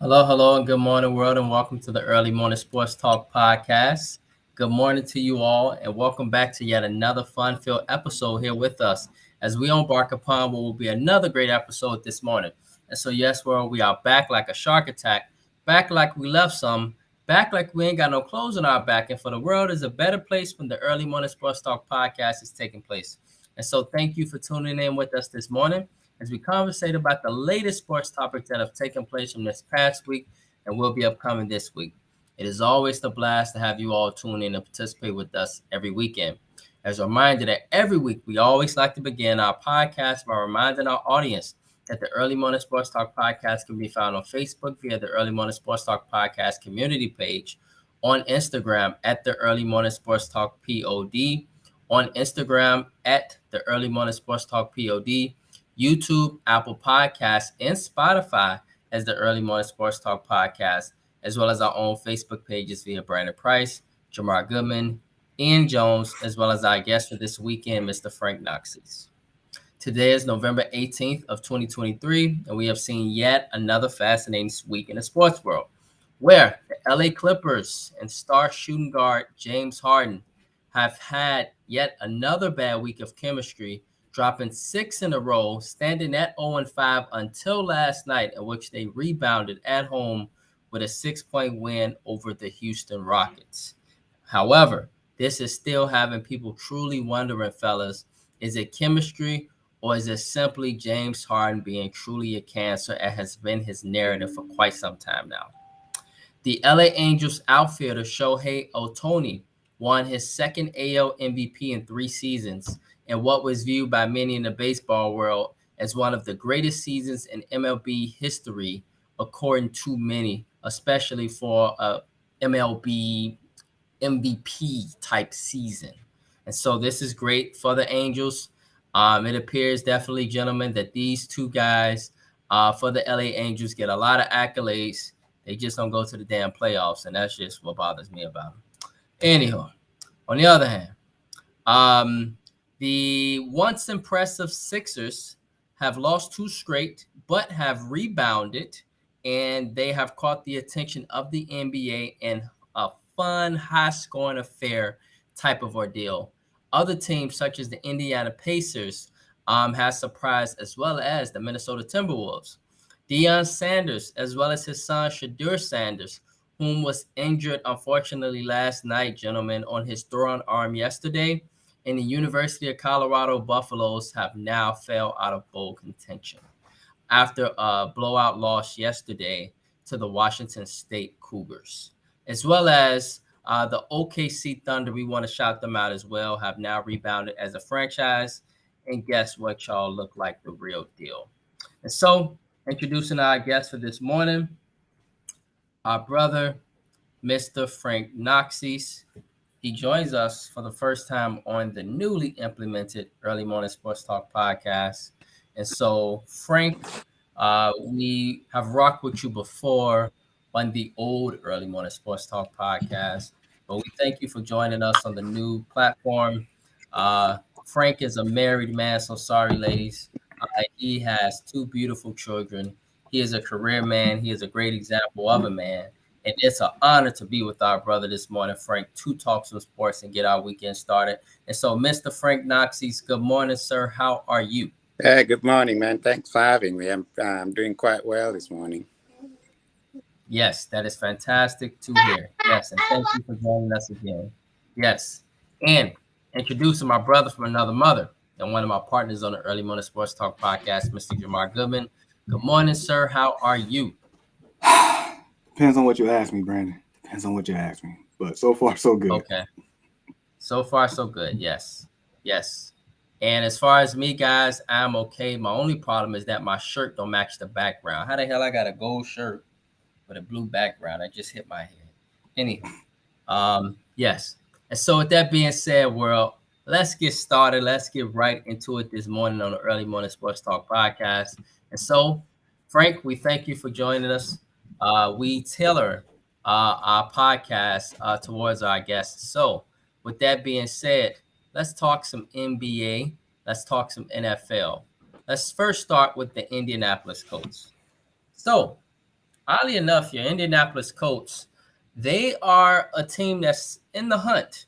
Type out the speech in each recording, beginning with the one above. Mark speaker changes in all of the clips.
Speaker 1: Hello, hello, and good morning, world, and welcome to the Early Morning Sports Talk podcast. Good morning to you all, and welcome back to yet another fun-filled episode here with us as we embark upon what will be another great episode this morning. And so, yes, world, we are back like a shark attack, back like we left some, back like we ain't got no clothes on our back, and for the world is a better place when the Early Morning Sports Talk podcast is taking place. And so, thank you for tuning in with us this morning as we conversate about the latest sports topics that have taken place from this past week and will be upcoming this week. It is always a blast to have you all tune in and participate with us every weekend. As a reminder that every week we always like to begin our podcast by reminding our audience that the Early Morning Sports Talk podcast can be found on Facebook via the Early Morning Sports Talk podcast community page, on Instagram at the Early Morning Sports Talk POD, on Instagram at the Early Morning Sports Talk POD, YouTube, Apple Podcasts, and Spotify as the Early Morning Sports Talk podcast, as well as our own Facebook pages via Brandon Price, Jamar Goodman, Ian Jones, as well as our guest for this weekend, Mr. Frank Noxis. Today is November 18th of 2023, and we have seen yet another fascinating week in the sports world, where the LA Clippers and star shooting guard James Harden have had yet another bad week of chemistry, dropping 6 in a row, standing at 0-5 until last night, in which they rebounded at home with a 6-point win over the Houston Rockets. However, this is still having people truly wondering, fellas, is it chemistry or is it simply James Harden being truly a cancer, as has been his narrative for quite some time now? The LA Angels outfielder Shohei Ohtani won his second AL MVP in 3 seasons, and what was viewed by many in the baseball world as one of the greatest seasons in MLB history, according to many, especially for a MLB MVP type season. And so this is great for the Angels. It appears definitely, gentlemen, that these two guys for the LA Angels get a lot of accolades. They just don't go to the damn playoffs, and that's just what bothers me about them. Anyhow, on the other hand, the once impressive Sixers have lost 2 straight, but have rebounded, and they have caught the attention of the NBA in a fun, high-scoring affair type of ordeal. Other teams, such as the Indiana Pacers, has surprised, as well as the Minnesota Timberwolves. Deion Sanders, as well as his son Shadur Sanders, whom was injured, unfortunately, last night, gentlemen, on his throwing arm yesterday, and the University of Colorado Buffaloes have now fell out of bowl contention after a blowout loss yesterday to the Washington State Cougars, as well as the OKC Thunder. We want to shout them out as well, have now rebounded as a franchise. And guess what, y'all look like the real deal. And so, introducing our guest for this morning, our brother, Mr. Frank Noxis. He joins us for the first time on the newly implemented Early Morning Sports Talk podcast. And so, Frank, we have rocked with you before on the old Early Morning Sports Talk podcast, but we thank you for joining us on the new platform. Frank is a married man, so sorry, ladies. He has 2 beautiful children. He is a career man. He is a great example of a man. And it's an honor to be with our brother this morning, Frank, to talk some sports and get our weekend started. And so, Mr. Frank Noxis, good morning, sir. How are you?
Speaker 2: Hey, good morning, man. Thanks for having me. I'm doing quite well this morning.
Speaker 1: Yes, that is fantastic to hear. Yes, and thank you for joining us again. Yes, and introducing my brother from another mother and one of my partners on the Early Morning Sports Talk podcast, Mr. Jamar Goodman. Good morning, sir. How are you?
Speaker 3: Depends on what you ask me, Brandon. Depends on what you ask me. But so far, so good.
Speaker 1: Okay. So far, so good. Yes. Yes. And as far as me, guys, I'm okay. My only problem is that my shirt don't match the background. How the hell I got a gold shirt with a blue background? I just hit my head. Anyhow, yes. And so with that being said, world, let's get started. Let's get right into it this morning on the Early Morning Sports Talk podcast. And so, Frank, we thank you for joining us. We tailor our podcast towards our guests. So, with that being said, let's talk some NBA. Let's talk some NFL. Let's first start with the Indianapolis Colts. So, oddly enough, your Indianapolis Colts, they are a team that's in the hunt.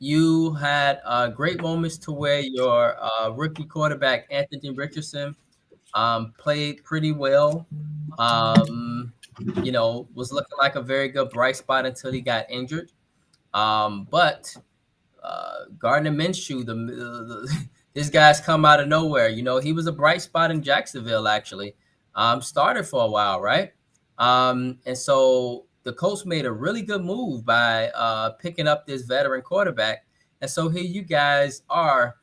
Speaker 1: You had great moments to where your rookie quarterback, Anthony Richardson, played pretty well. Um, was looking like a very good bright spot until he got injured. But Gardner Minshew, this guy's come out of nowhere. He was a bright spot in Jacksonville, actually. Started for a while, right? And so the Colts made a really good move by picking up this veteran quarterback. And so here you guys are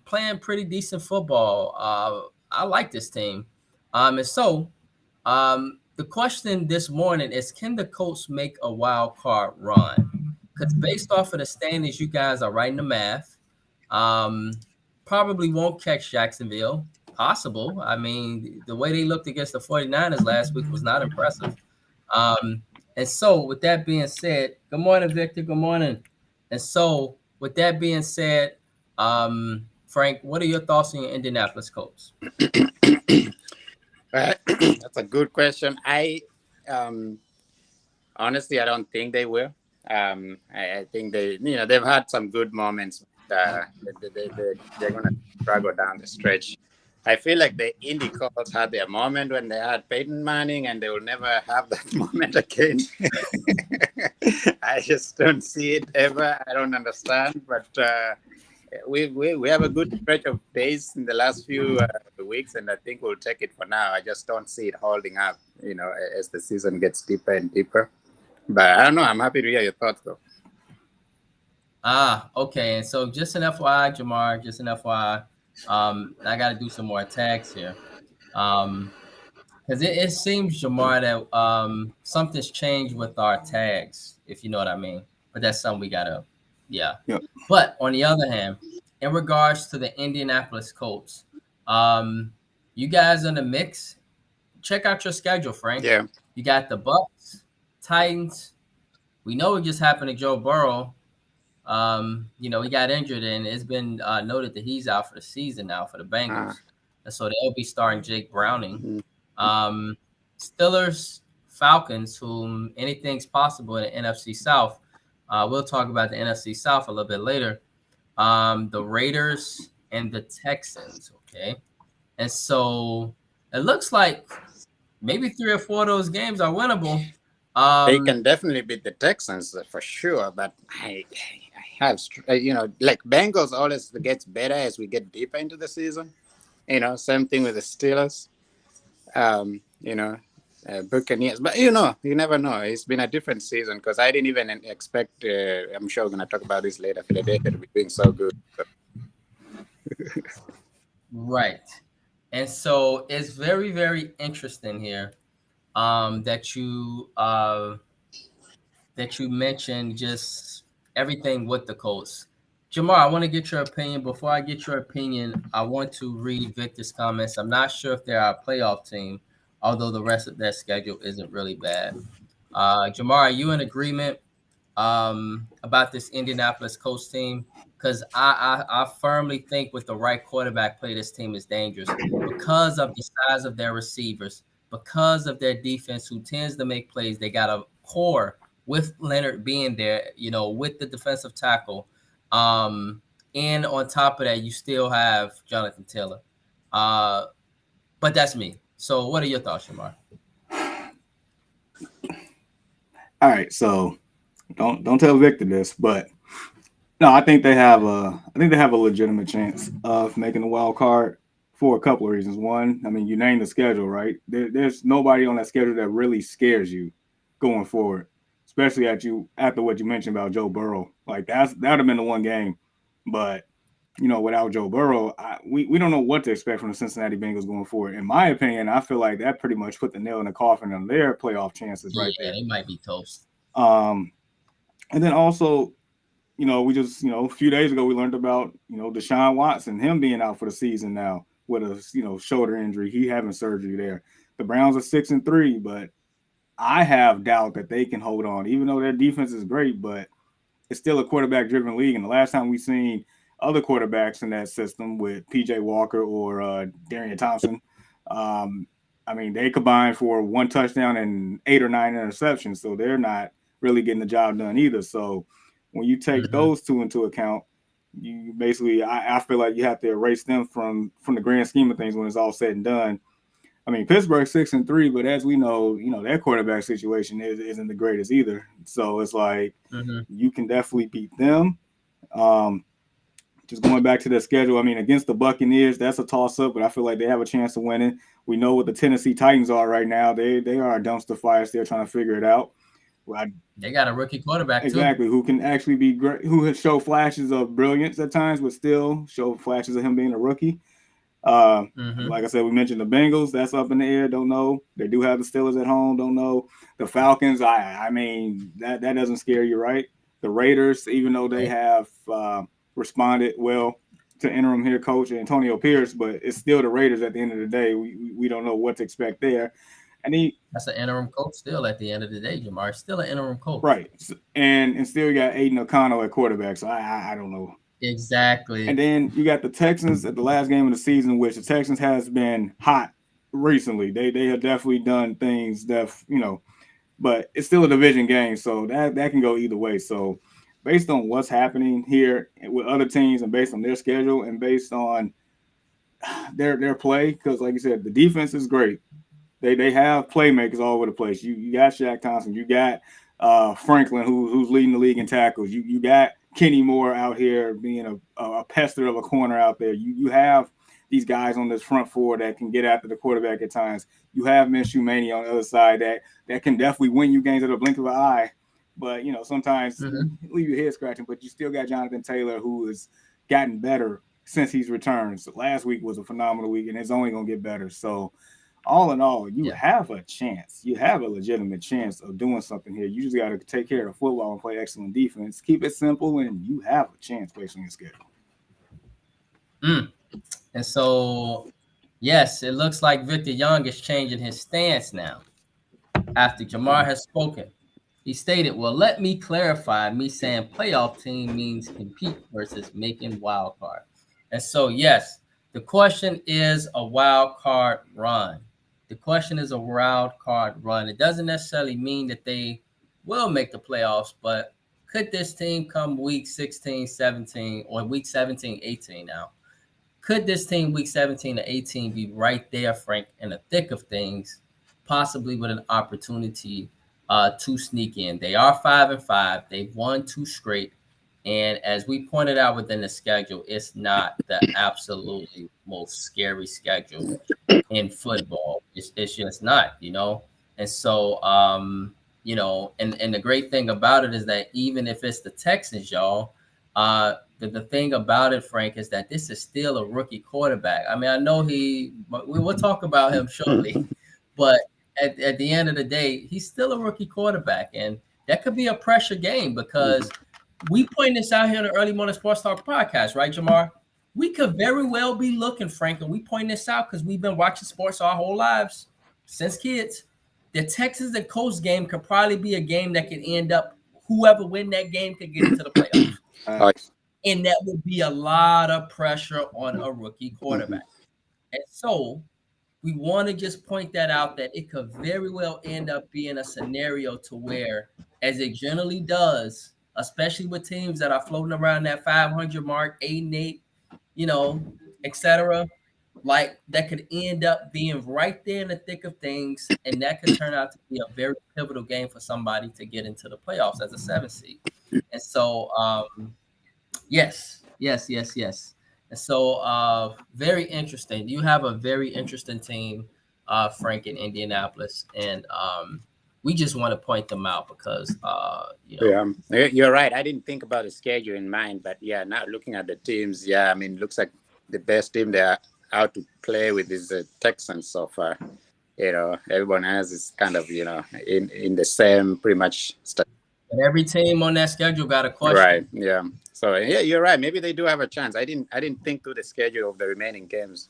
Speaker 1: playing pretty decent football. I like this team. And so the question this morning is, can the Colts make a wild card run? Because based off of the standings, you guys are right in the math. Probably won't catch Jacksonville. Possible. I mean, the way they looked against the 49ers last week was not impressive. And so with that being said, good morning, Victor. Good morning. And so with that being said, Frank, what are your thoughts on your Indianapolis Colts?
Speaker 2: That's a good question. Honestly, I don't think they will. I think they've had some good moments. They're going to struggle down the stretch. I feel like the Indy Colts had their moment when they had Peyton Manning, and they will never have that moment again. I just don't see it ever. I don't understand, but we have a good stretch of days in the last few weeks, and I think we'll take it for now. I just don't see it holding up, as the season gets deeper and deeper. But I don't know. I'm happy to hear your thoughts, though.
Speaker 1: Okay. And so just an FYI, Jamar, just an FYI, I got to do some more tags here. Because it seems, Jamar, that something's changed with our tags, if you know what I mean. But that's something we got to, yeah.
Speaker 3: Yep.
Speaker 1: But on the other hand, in regards to the Indianapolis Colts, you guys in the mix. Check out your schedule, Frank.
Speaker 2: Yeah.
Speaker 1: You got the Bucs, Titans. We know what just happened to Joe Burrow. He got injured, and it's been noted that he's out for the season now for the Bengals. And so they'll be starting Jake Browning. Steelers, Falcons, whom anything's possible in the NFC South. We'll talk about the NFC South a little bit later. The Raiders and the Texans, okay? And so it looks like maybe 3 or 4 of those games are winnable.
Speaker 2: They can definitely beat the Texans for sure, but I have, like Bengals always gets better as we get deeper into the season. Same thing with the Steelers. Buccaneers, but you never know. It's been a different season because I didn't even expect. I'm sure we're gonna talk about this later. Philadelphia to be doing so good.
Speaker 1: Right, and so it's very, very interesting here that you mentioned just everything with the Colts. Jamar, I want to get your opinion. Before I get your opinion, I want to read Victor's comments. I'm not sure if they're a playoff team, although the rest of their schedule isn't really bad. Jamar, are you in agreement about this Indianapolis Colts team? Because I firmly think with the right quarterback play, this team is dangerous because of the size of their receivers, because of their defense, who tends to make plays. They got a core with Leonard being there, with the defensive tackle. And on top of that, you still have Jonathan Taylor. But that's me. So what are your thoughts, Jamar?
Speaker 3: All right, so don't tell Victor this, but no, I think they have a legitimate chance of making the wild card for a couple of reasons. One, I mean, you named the schedule, right? There's nobody on that schedule that really scares you going forward, especially after what you mentioned about Joe Burrow. Like that would have been the one game, but without Joe Burrow, we don't know what to expect from the Cincinnati Bengals going forward. In my opinion, I feel like that pretty much put the nail in the coffin on their playoff chances right there.
Speaker 1: Yeah, they might be toast.
Speaker 3: And then also, we just, a few days ago, we learned about, Deshaun Watson, him being out for the season now with a, shoulder injury. He having surgery there. The Browns are 6-3, but I have doubt that they can hold on, even though their defense is great, but it's still a quarterback-driven league. And the last time we seen other quarterbacks in that system with P.J. Walker or Darian Thompson, I mean, they combined for 1 touchdown and 8 or 9 interceptions, so they're not really getting the job done either. So when you take those two into account, you basically, I feel like you have to erase them from the grand scheme of things when it's all said and done. I mean, Pittsburgh's 6-3, but as we know, their quarterback situation isn't the greatest either. So it's like you can definitely beat them. Just going back to their schedule, I mean, against the Buccaneers, that's a toss-up, but I feel like they have a chance of winning. We know what the Tennessee Titans are right now. They are a dumpster fire still trying to figure it out.
Speaker 1: They got a rookie quarterback
Speaker 3: exactly, who can actually be great, who has show flashes of brilliance at times, but still show flashes of him being a rookie. Like I said, we mentioned the Bengals. That's up in the air. Don't know. They do have the Steelers at home. Don't know. The Falcons. I mean, that doesn't scare you, right? The Raiders, even though they have responded well to interim head coach Antonio Pierce, but it's still the Raiders at the end of the day. We don't know what to expect there. And
Speaker 1: that's an interim coach still at the end of the day, Jamar. Still an interim coach.
Speaker 3: Right. And still you got Aiden O'Connell at quarterback. So I don't know.
Speaker 1: Exactly.
Speaker 3: And then you got the Texans at the last game of the season, which the Texans has been hot recently. They have definitely done things that, but it's still a division game. So that can go either way. So based on what's happening here with other teams and based on their schedule and based on their play, because like you said, the defense is great. They have playmakers all over the place. You got Shaq Thompson. You got Franklin, who's leading the league in tackles. You got Kenny Moore out here being a pester of a corner out there. You have these guys on this front four that can get after the quarterback at times. You have Minshew Mania on the other side that can definitely win you games at a blink of an eye. But, sometimes leave your head scratching. But you still got Jonathan Taylor, who has gotten better since he's returned. So last week was a phenomenal week, and it's only going to get better. So all in all, you have a chance. You have a legitimate chance of doing something here. You just got to take care of the football and play excellent defense. Keep it simple, and you have a chance based on your schedule.
Speaker 1: And so, yes, it looks like Victor Young is changing his stance now after Jamar has spoken. He stated, well, let me clarify. Me saying playoff team means compete versus making wild card. And so, yes, the question is a wild card run. The question is a wild card run. It doesn't necessarily mean that they will make the playoffs, but could this team come week 16, 17, or week 17, 18 now? Could this team week 17 or 18 be right there, Frank, in the thick of things, possibly with an opportunity to sneak in? They are 5-5. They've won 2 straight. And as we pointed out within the schedule, it's not the absolutely most scary schedule in football. It's just not, And so, and the great thing about it is that even if it's the Texans, y'all, the thing about it, Frank, is that this is still a rookie quarterback. I mean, I know we'll talk about him shortly, but at the end of the day, he's still a rookie quarterback. And that could be a pressure game because we point this out here on the Early Morning Sports Talk podcast, right, Jamar? We could very well be looking, Frank, and we point this out because we've been watching sports our whole lives since kids. The Texans and Colts game could probably be a game that could end up, whoever win that game could get into the playoffs. And that would be a lot of pressure on a rookie quarterback. And so we want to just point that out, that it could very well end up being a scenario to where, as it generally does, especially with teams that are floating around that 500 mark, 8-8, etc., like that could end up being right there in the thick of things, and that could turn out to be a very pivotal game for somebody to get into the playoffs as a 7 seed. And so, yes. And so, very interesting. You have a very interesting team, Frank, in Indianapolis, and we just want to point them out because,
Speaker 2: Yeah, you're right. I didn't think about the schedule in mind, but now looking at the teams, I mean, it looks like the best team they are out to play with is the Texans so far. Everyone else is kind of, in the same pretty much stuff.
Speaker 1: And every team on that schedule got a question.
Speaker 2: Right. Yeah. So you're right. Maybe they do have a chance. I didn't think through the schedule of the remaining games.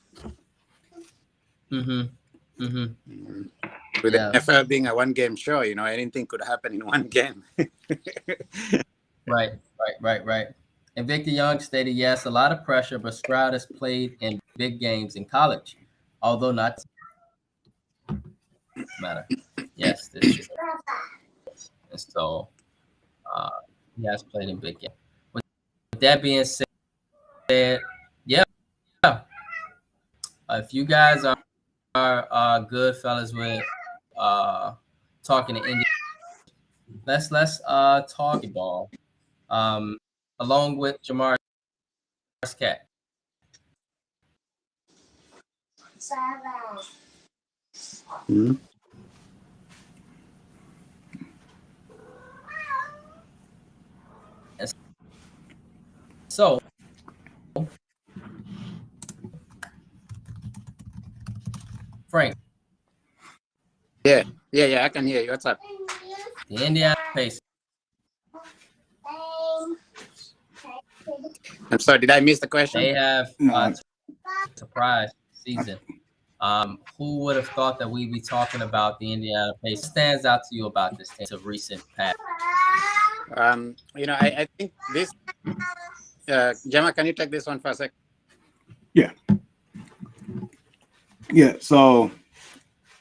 Speaker 2: With the NFL being a 1-game show, anything could happen in one game.
Speaker 1: Right. And Victor Young stated, yes, a lot of pressure, but Stroud has played in big games in college, although not. matter. Yes, this year. And so he has played in big games. With that being said, yeah. If you guys are good fellas with talking to India, let's talk ball. Along with Jamar's cat.
Speaker 2: Mm-hmm.
Speaker 1: So Frank.
Speaker 2: Yeah, I can hear you. What's up?
Speaker 1: The Indiana Pacers.
Speaker 2: I'm sorry, did I miss the question?
Speaker 1: They have a surprise season. Who would have thought that we'd be talking about the Indiana Pacers? Stands out to you about this team of recent past?
Speaker 2: I think this. Gemma, can you take this one for a sec?
Speaker 3: Yeah. So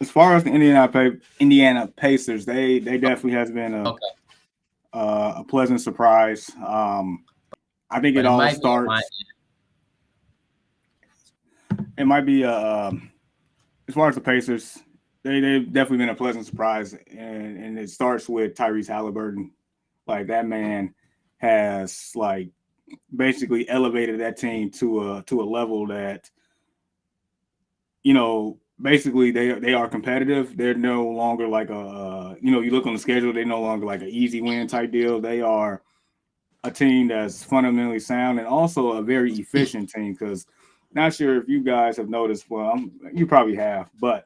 Speaker 3: as far as the Indiana Pacers, they definitely has been a pleasant surprise. I think it all starts. It might be as far as the Pacers, they've definitely been a pleasant surprise, and it starts with Tyrese Halliburton. Like, that man has like basically elevated that team to a level that, basically they are competitive. They're no longer like you look on the schedule, they're no longer like an easy win type deal. They are a team that's fundamentally sound and also a very efficient team, because not sure if you guys have noticed, you probably have, but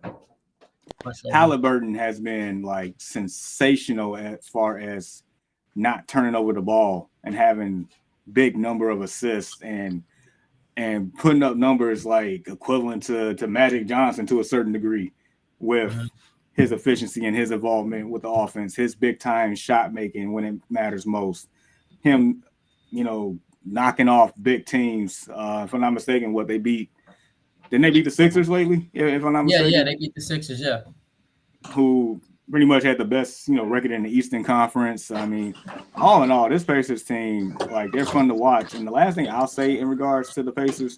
Speaker 3: Halliburton has been like sensational as far as not turning over the ball and having big number of assists and putting up numbers like equivalent to Magic Johnson to a certain degree with his efficiency and his involvement with the offense, his big time shot making when it matters most, him, knocking off big teams. If I'm not mistaken, what they beat. Didn't they beat the Sixers lately? If I'm not mistaken.
Speaker 1: Yeah, they beat the Sixers, yeah.
Speaker 3: Who pretty much had the best, record in the Eastern Conference. I mean, all in all, this Pacers team, like, they're fun to watch. And the last thing I'll say in regards to the Pacers,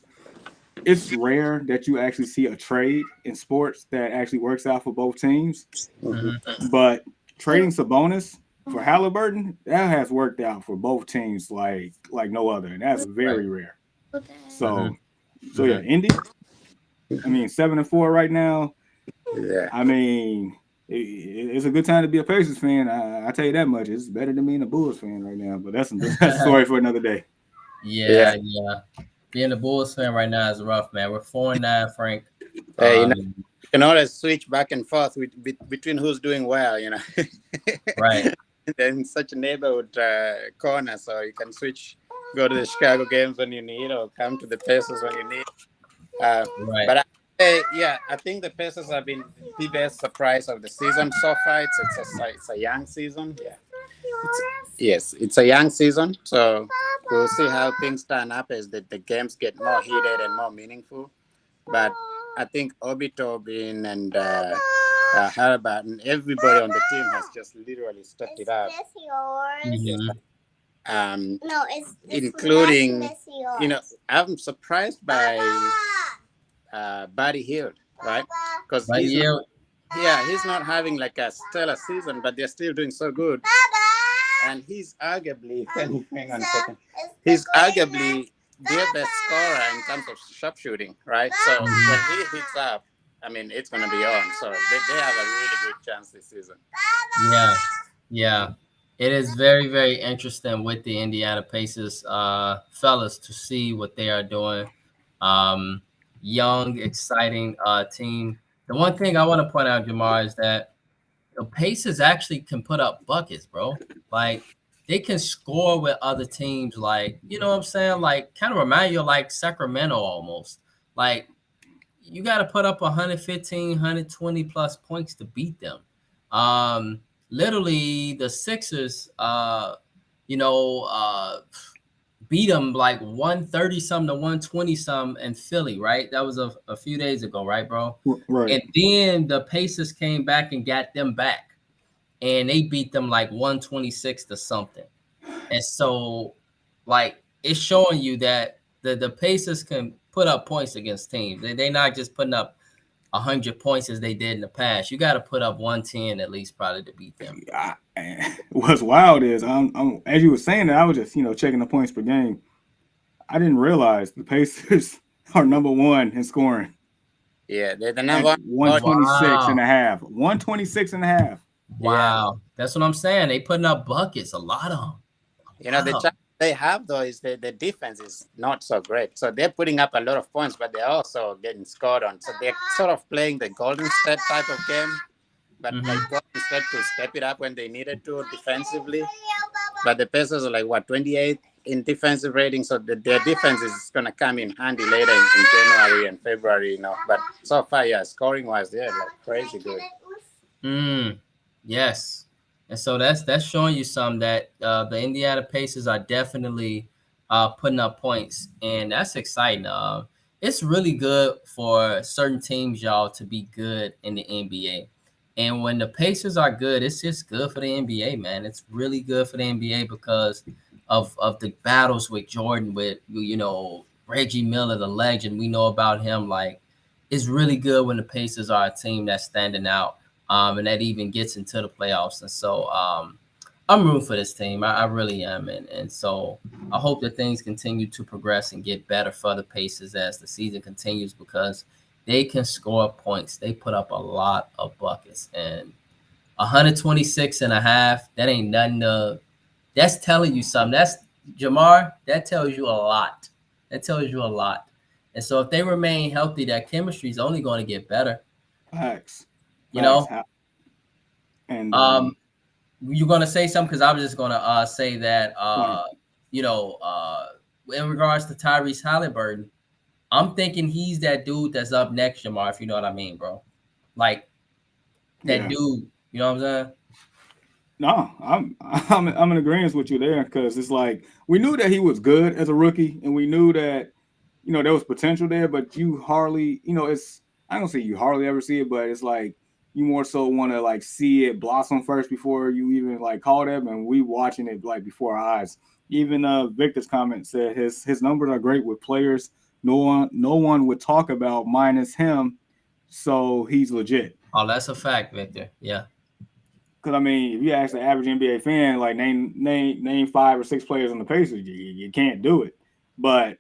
Speaker 3: it's rare that you actually see a trade in sports that actually works out for both teams. Mm-hmm. But trading Sabonis for Halliburton, that has worked out for both teams like no other, and that's very rare. So yeah, Indy. I mean, 7-4 right now.
Speaker 2: Yeah.
Speaker 3: I mean, it's a good time to be a Pacers fan. I tell you that much. It's better than being a Bulls fan right now. But that's a story for another day.
Speaker 1: Yeah. Being a Bulls fan right now is rough, man. We're 4-9, Frank.
Speaker 2: Hey, you can always switch back and forth between who's doing well,
Speaker 1: Right.
Speaker 2: Then such a neighborhood corner, so you can switch, go to the Chicago games when you need, or come to the Pacers when you need.
Speaker 3: Right.
Speaker 2: But I think the Pacers have been the best surprise of the season so far. It's a young season. Yeah. It's a young season, so we'll see how things turn up as the games get more heated and more meaningful. But I think Obi Toppin and Halliburton, everybody on the team has just literally stepped it up.
Speaker 4: No, it's
Speaker 2: including, I'm surprised by Buddy Hield, right? Because he's not having like a stellar season, but they're still doing so good. And he's arguably, hang on a second, he's arguably their best scorer in terms of sharpshooting, right? So when he hits up, I mean, it's going to be on. So they have a really good chance this season.
Speaker 1: Yeah. It is very, very interesting with the Indiana Pacers fellas to see what they are doing. Young, exciting team. The one thing I want to point out, Jamar, is that the Pacers actually can put up buckets, bro. Like, they can score with other teams, like, you know what I'm saying? Like, kind of remind you of like Sacramento almost. Like, you got to put up 115, 120 plus points to beat them. Literally, the Sixers, beat them like 130 something to 120 something in Philly, right? That was a few days ago, right, bro?
Speaker 3: Right.
Speaker 1: And then the Pacers came back and got them back, and they beat them like 126 to something. And so, like, it's showing you that the Pacers can put up points against teams. They're not just putting up 100 points as they did in the past. You got to put up 110 at least probably to beat them.
Speaker 3: What's wild is I'm as you were saying that, I was just checking the points per game. I didn't realize the Pacers are number one in scoring.
Speaker 2: Yeah, they're the number
Speaker 3: 126 and a half. 126 and a half.
Speaker 1: Wow. Yeah. That's what I'm saying. They putting up buckets, a lot of them.
Speaker 2: The challenge they have though is the defense is not so great. So they're putting up a lot of points, but they're also getting scored on. So they're sort of playing the Golden State type of game, but like Golden State to step it up when they needed to defensively. But the Pacers are like 28 in defensive rating, so their defense is gonna come in handy later in January and February, But so far, scoring wise, they're like crazy good.
Speaker 1: Yes. And so that's showing you some that the Indiana Pacers are definitely putting up points, and that's exciting. It's really good for certain teams, y'all, to be good in the NBA. And when the Pacers are good, it's just good for the NBA, man. It's really good for the NBA because of the battles with Jordan, with Reggie Miller, the legend. We know about him. Like, it's really good when the Pacers are a team that's standing out. And that even gets into the playoffs. And so I'm rooting for this team. I really am. And so I hope that things continue to progress and get better for the Pacers as the season continues, because they can score points. They put up a lot of buckets. And 126 and a half, that ain't nothing that's telling you something. That's, Jamar, that tells you a lot. That tells you a lot. And so if they remain healthy, that chemistry is only going to get better.
Speaker 3: Facts.
Speaker 1: And you're gonna say something, because I was just gonna say that in regards to Tyrese Halliburton, I'm thinking he's that dude that's up next, Jamar, if you know what I mean, bro. Like that dude, you know what I'm saying?
Speaker 3: No, I'm in agreement with you there, because it's like we knew that he was good as a rookie, and we knew that there was potential there, but you hardly it's I don't say you hardly ever see it, but it's like you more so want to like see it blossom first before you even like call them, and we watching it like before our eyes. Even Victor's comment said his numbers are great with players no one would talk about minus him, so he's legit.
Speaker 1: Oh, that's a fact, Victor. Yeah.
Speaker 3: Because I mean, if you ask the average NBA fan, like name 5 or 6 players on the Pacers, you can't do it. But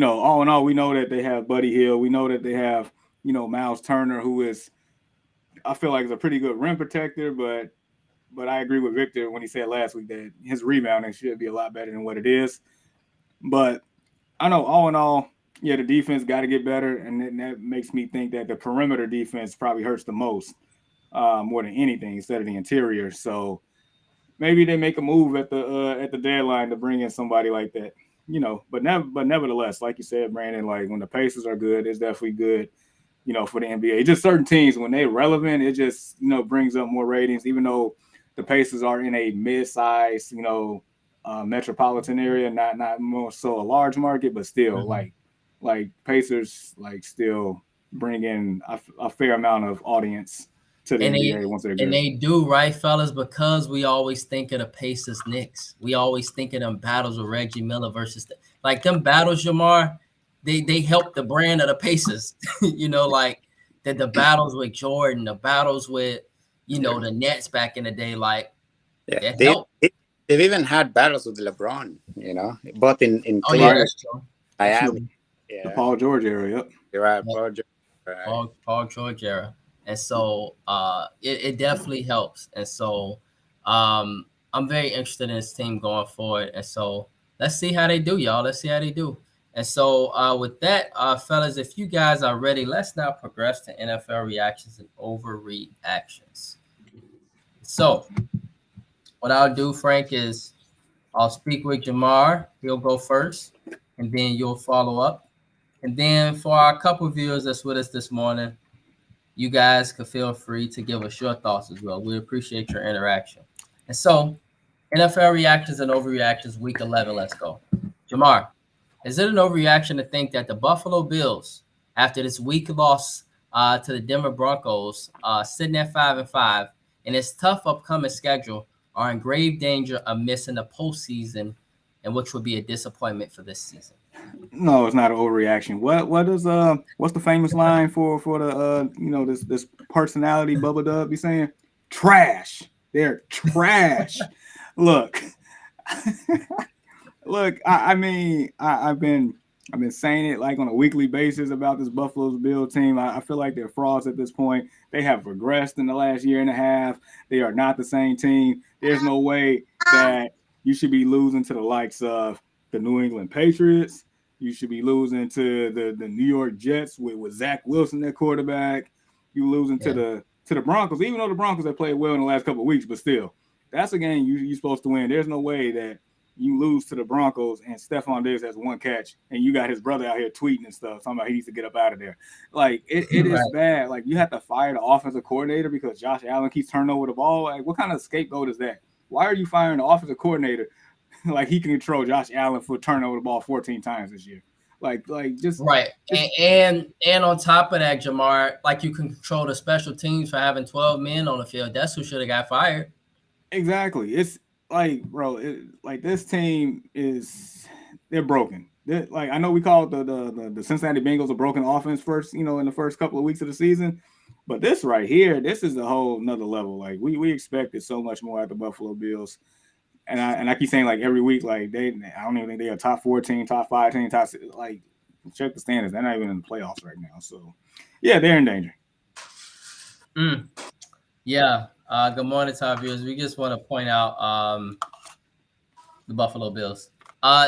Speaker 3: all in all, we know that they have Buddy Hield. We know that they have Miles Turner, who is, I feel like, is a pretty good rim protector. But I agree with Victor when he said last week that his rebounding should be a lot better than what it is. But I know, all in all, the defense got to get better, and that makes me think that the perimeter defense probably hurts the most, more than anything, instead of the interior. So maybe they make a move at the deadline to bring in somebody like that. But nevertheless, like you said, Brandon, like when the Pacers are good, it's definitely good, for the NBA. Just certain teams, when they're relevant, it just, brings up more ratings, even though the Pacers are in a mid-size, metropolitan area, not more so a large market, but still like Pacers still bring in a fair amount of audience to the NBA once they're good.
Speaker 1: And they do, right, fellas, because we always think of the Pacers Knicks. We always think of them battles with Reggie Miller versus them battles, Jamar, they help the brand of the Pacers. Like the battles with Jordan, the battles with the Nets back in the day,
Speaker 2: they've even had battles with LeBron, both in
Speaker 1: Cleveland, that's true.
Speaker 2: Miami.
Speaker 3: The Paul George era, yep.
Speaker 2: You're right, Paul George. Right.
Speaker 1: Paul George era. And so it definitely helps. And so I'm very interested in this team going forward. And so let's see how they do, y'all. Let's see how they do. And so with that, fellas, if you guys are ready, let's now progress to NFL reactions and overreactions. So what I'll do, Frank, is I'll speak with Jamar. He'll go first, and then you'll follow up. And then for our couple viewers that's with us this morning, you guys can feel free to give us your thoughts as well. We appreciate your interaction. And so, NFL reactions and overreactions, week 11, let's go. Jamar, is it an overreaction to think that the Buffalo Bills, after this week loss to the Denver Broncos, sitting at 5-5, and its tough upcoming schedule, are in grave danger of missing the postseason, and which would be a disappointment for this season?
Speaker 3: No, it's not an overreaction. What is what's the famous line for the this personality Bubba Dub be saying? Trash. They're trash. Look, look. I mean, I've been saying it like on a weekly basis about this Buffalo's Bill team. I feel like they're frauds at this point. They have regressed in the last year and a half. They are not the same team. There's no way that you should be losing to the likes of the New England Patriots. You should be losing to the New York Jets with Zach Wilson, their quarterback. You losing to the Broncos, even though the Broncos have played well in the last couple of weeks, but still, that's a game you're supposed to win. There's no way that you lose to the Broncos and Stephon Diggs has one catch and you got his brother out here tweeting and stuff, talking about he needs to get up out of there. Like, it is bad. Like, you have to fire the offensive coordinator because Josh Allen keeps turning over the ball. Like, what kind of scapegoat is that? Why are you firing the offensive coordinator like he can control Josh Allen for turning over the ball 14 times this year? Like just
Speaker 1: right. And on top of that, Jamar, like, you can control the special teams for having 12 men on the field. That's who should have got fired.
Speaker 3: Exactly. It's like, bro, like this team they're broken. Like, I know we call the Cincinnati Bengals a broken offense first, in the first couple of weeks of the season, but this right here, this is a whole nother level. Like, we expected so much more at the Buffalo Bills. And I keep saying, like, every week, like, I don't even think they're a top 14, top 5 team, top 6. Like, check the standards. They're not even in the playoffs right now. So, yeah, they're in danger.
Speaker 1: Yeah. Good morning to our viewers. We just want to point out the Buffalo Bills.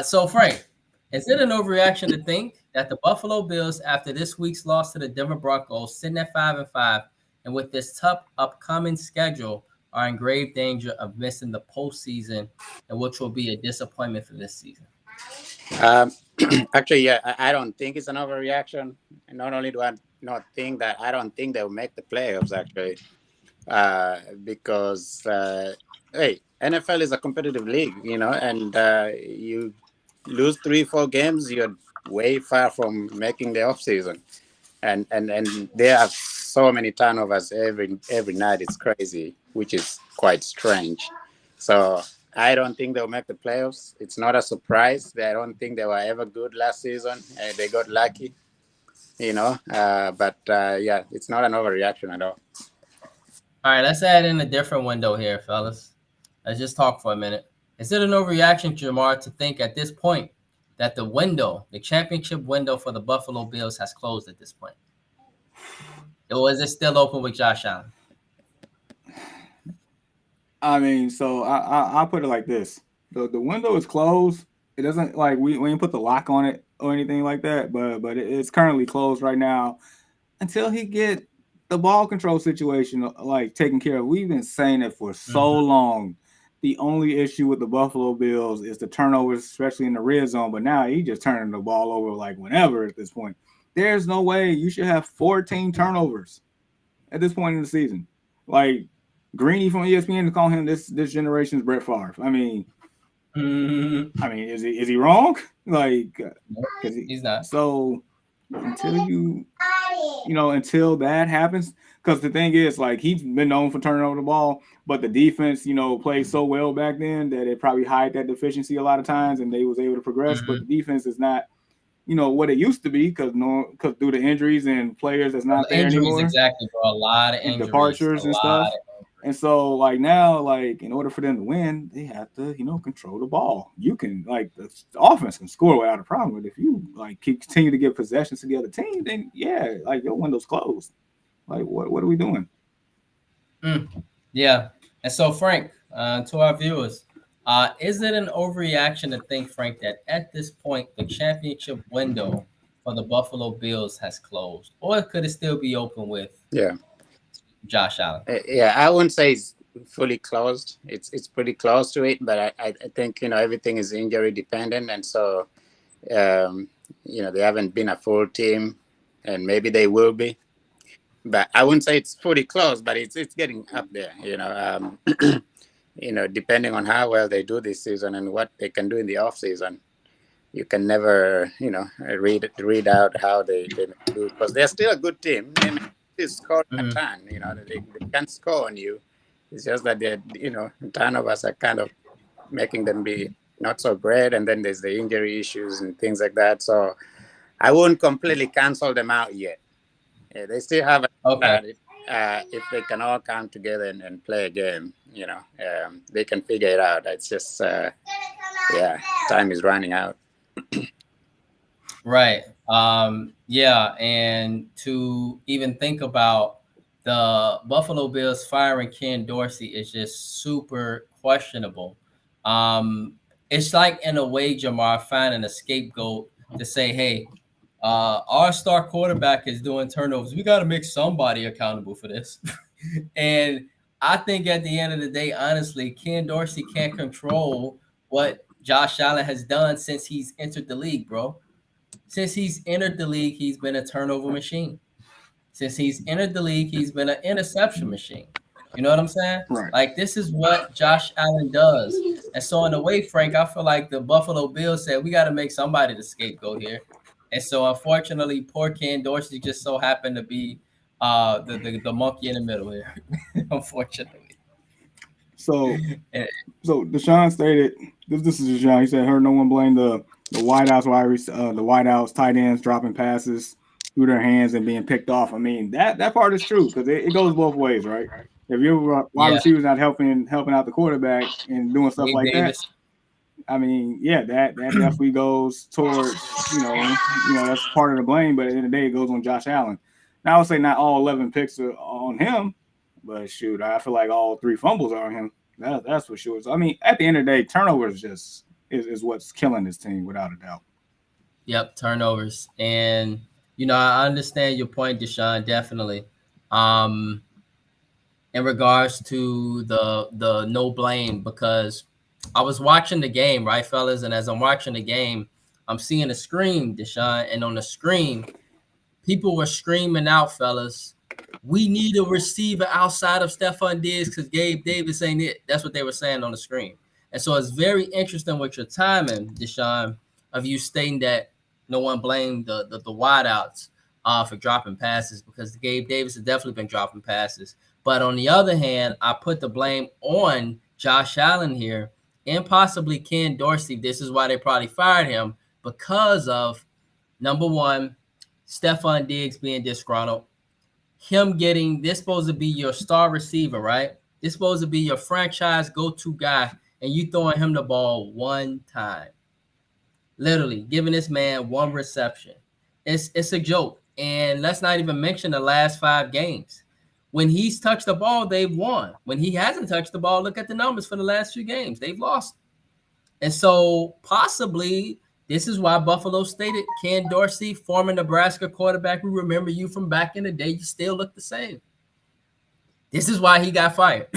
Speaker 1: So, Frank, is it an overreaction to think that the Buffalo Bills, after this week's loss to the Denver Broncos, sitting at 5-5, and with this tough upcoming schedule, are in grave danger of missing the postseason, and which will be a disappointment for this season?
Speaker 2: Actually, yeah, I don't think it's an overreaction. And not only do I not think that, I don't think they'll make the playoffs, actually, because, hey, NFL is a competitive league, and you lose 3-4 games, you're way far from making the offseason. And there are so many turnovers every night. It's crazy, which is quite strange. So I don't think they'll make the playoffs. It's not a surprise. I don't think they were ever good last season. They got lucky, but yeah, it's not an overreaction at all.
Speaker 1: All right, let's add in a different window here, fellas. Let's just talk for a minute. Is it an overreaction, Jamar, to think at this point that the championship window for the Buffalo Bills has closed at this point? Or is it still open with Josh Allen?
Speaker 3: I mean, so I'll put it like this. The window is closed. It doesn't, like, we ain't put the lock on it or anything like that, but it's currently closed right now until he get the ball control situation, like, taken care of. We've been saying it for so long. The only issue with the Buffalo Bills is the turnovers, especially in the red zone, but now he just turning the ball over like whenever at this point. There's no way you should have 14 turnovers at this point in the season. Like, Greeny from ESPN to call him this generation's Brett Favre. I mean, is he wrong? Like,
Speaker 1: he's not.
Speaker 3: So until until that happens, because the thing is, like, he's been known for turning over the ball, but the defense, played so well back then that it probably hid that deficiency a lot of times, and they was able to progress. But the defense is not, what it used to be, because due to injuries and players that's not there anymore.
Speaker 1: Exactly, bro. A lot of injuries,
Speaker 3: departures and stuff. And so, like, now, like, in order for them to win, they have to, control the ball. You can, like, the offense can score without a problem. But if you, like, continue to give possessions to the other team, then, yeah, like, your window's closed. Like, what are we doing?
Speaker 1: Yeah. And so, Frank, to our viewers, is it an overreaction to think, Frank, that at this point, the championship window for the Buffalo Bills has closed? Or could it still be open with Josh Allen?
Speaker 2: Yeah, I wouldn't say it's fully closed. It's pretty close to it, but I think everything is injury dependent, and so they haven't been a full team, and maybe they will be. But I wouldn't say it's fully closed, but it's getting up there. Depending on how well they do this season and what they can do in the off season. you can never, read out how they do, because they're still a good team. They may score a ton, they can score on you. It's just that they're, turnovers are kind of making them be not so great, and then there's the injury issues and things like that. So I wouldn't completely cancel them out yet. Yeah, they still have a
Speaker 1: Okay.
Speaker 2: if they can all come together and play a game, they can figure it out. It's just, time is running out.
Speaker 1: Right. Yeah, and to even think about the Buffalo Bills firing Ken Dorsey is just super questionable. It's like, in a way, Jamar, finding a scapegoat to say, hey, our star quarterback is doing turnovers. We got to make somebody accountable for this. And I think at the end of the day, honestly, Ken Dorsey can't control what Josh Allen has done since he's entered the league, bro. Since he's entered the league, he's been a turnover machine. Since he's entered the league, he's been an interception machine. You know what I'm saying?
Speaker 3: Right.
Speaker 1: Like, this is what Josh Allen does. And so, in a way, Frank, I feel like the Buffalo Bills said, we got to make somebody the scapegoat here. And so, unfortunately, poor Ken Dorsey just so happened to be the monkey in the middle here, unfortunately.
Speaker 3: So Deshaun stated, this is Deshaun. He said, "Heard no one blame the wideouts, tight ends dropping passes through their hands and being picked off." I mean, that part is true, because it goes both ways, right? If your wide receiver's not helping out the quarterback and doing stuff like that, I mean, that definitely goes towards, that's part of the blame. But at the end of the day, it goes on Josh Allen. Now, I would say not all 11 picks are on him, but shoot, I feel like all 3 fumbles are on him. That's for sure. So, I mean, at the end of the day, turnovers just is what's killing this team, without a doubt.
Speaker 1: Yep, turnovers. And, I understand your point, Deshaun, definitely. In regards to the no blame, because I was watching the game, right, fellas? And as I'm watching the game, I'm seeing a screen, Deshaun, and on the screen, people were screaming out, fellas, we need a receiver outside of Stephon Diggs because Gabe Davis ain't it. That's what they were saying on the screen. And so it's very interesting with your timing, Deshaun, of you stating that no one blamed the wideouts for dropping passes, because Gabe Davis has definitely been dropping passes. But on the other hand, I put the blame on Josh Allen here and possibly Ken Dorsey. This is why they probably fired him, because of, number one, Stephon Diggs being disgruntled. Him getting, this supposed to be your star receiver, right? This supposed to be your franchise go-to guy, and you throwing him the ball one time. Literally giving this man one reception. It's a joke. And let's not even mention the last 5 games. When he's touched the ball, they've won. When he hasn't touched the ball, look at the numbers for the last few games. They've lost. And so possibly this is why Buffalo stated, Ken Dorsey, former Nebraska quarterback, we remember you from back in the day. You still look the same. This is why he got fired.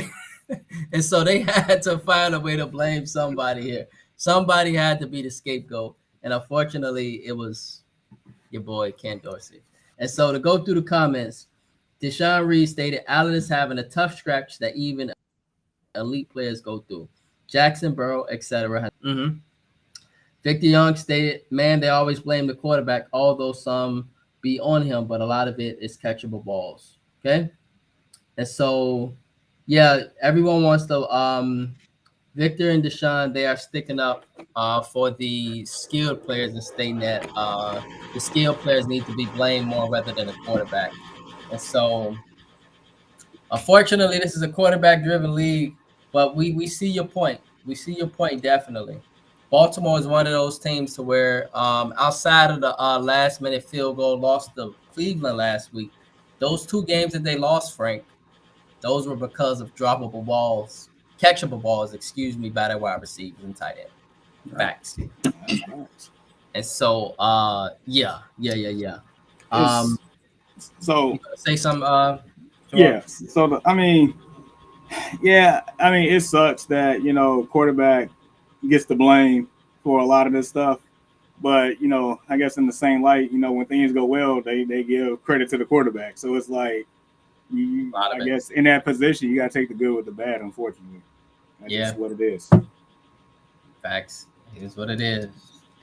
Speaker 1: And so they had to find a way to blame somebody here. Somebody had to be the scapegoat. And unfortunately, it was your boy, Ken Dorsey. And so to go through the comments, Deshaun Reed stated, Allen is having a tough stretch that even elite players go through. Jackson, Burrow, etc. Victor Young stated, man, they always blame the quarterback, although some be on him, but a lot of it is catchable balls. Okay? And so, everyone wants to Victor and Deshaun, they are sticking up for the skilled players and stating that the skilled players need to be blamed more rather than the quarterback. And so, unfortunately, this is a quarterback-driven league, but we see your point. We see your point, definitely. Baltimore is one of those teams to where outside of the last-minute field goal loss to Cleveland last week, those 2 games that they lost, Frank, those were because of catchable balls, by their wide receivers and tight end. Facts. And so,
Speaker 3: So
Speaker 1: say some.
Speaker 3: So I mean, it sucks that quarterback gets the blame for a lot of this stuff, but I guess in the same light, when things go well, they give credit to the quarterback. So it's like, I guess in that position, you got to take the good with the bad. Unfortunately, that's just what it is.
Speaker 1: Facts. It is what it is.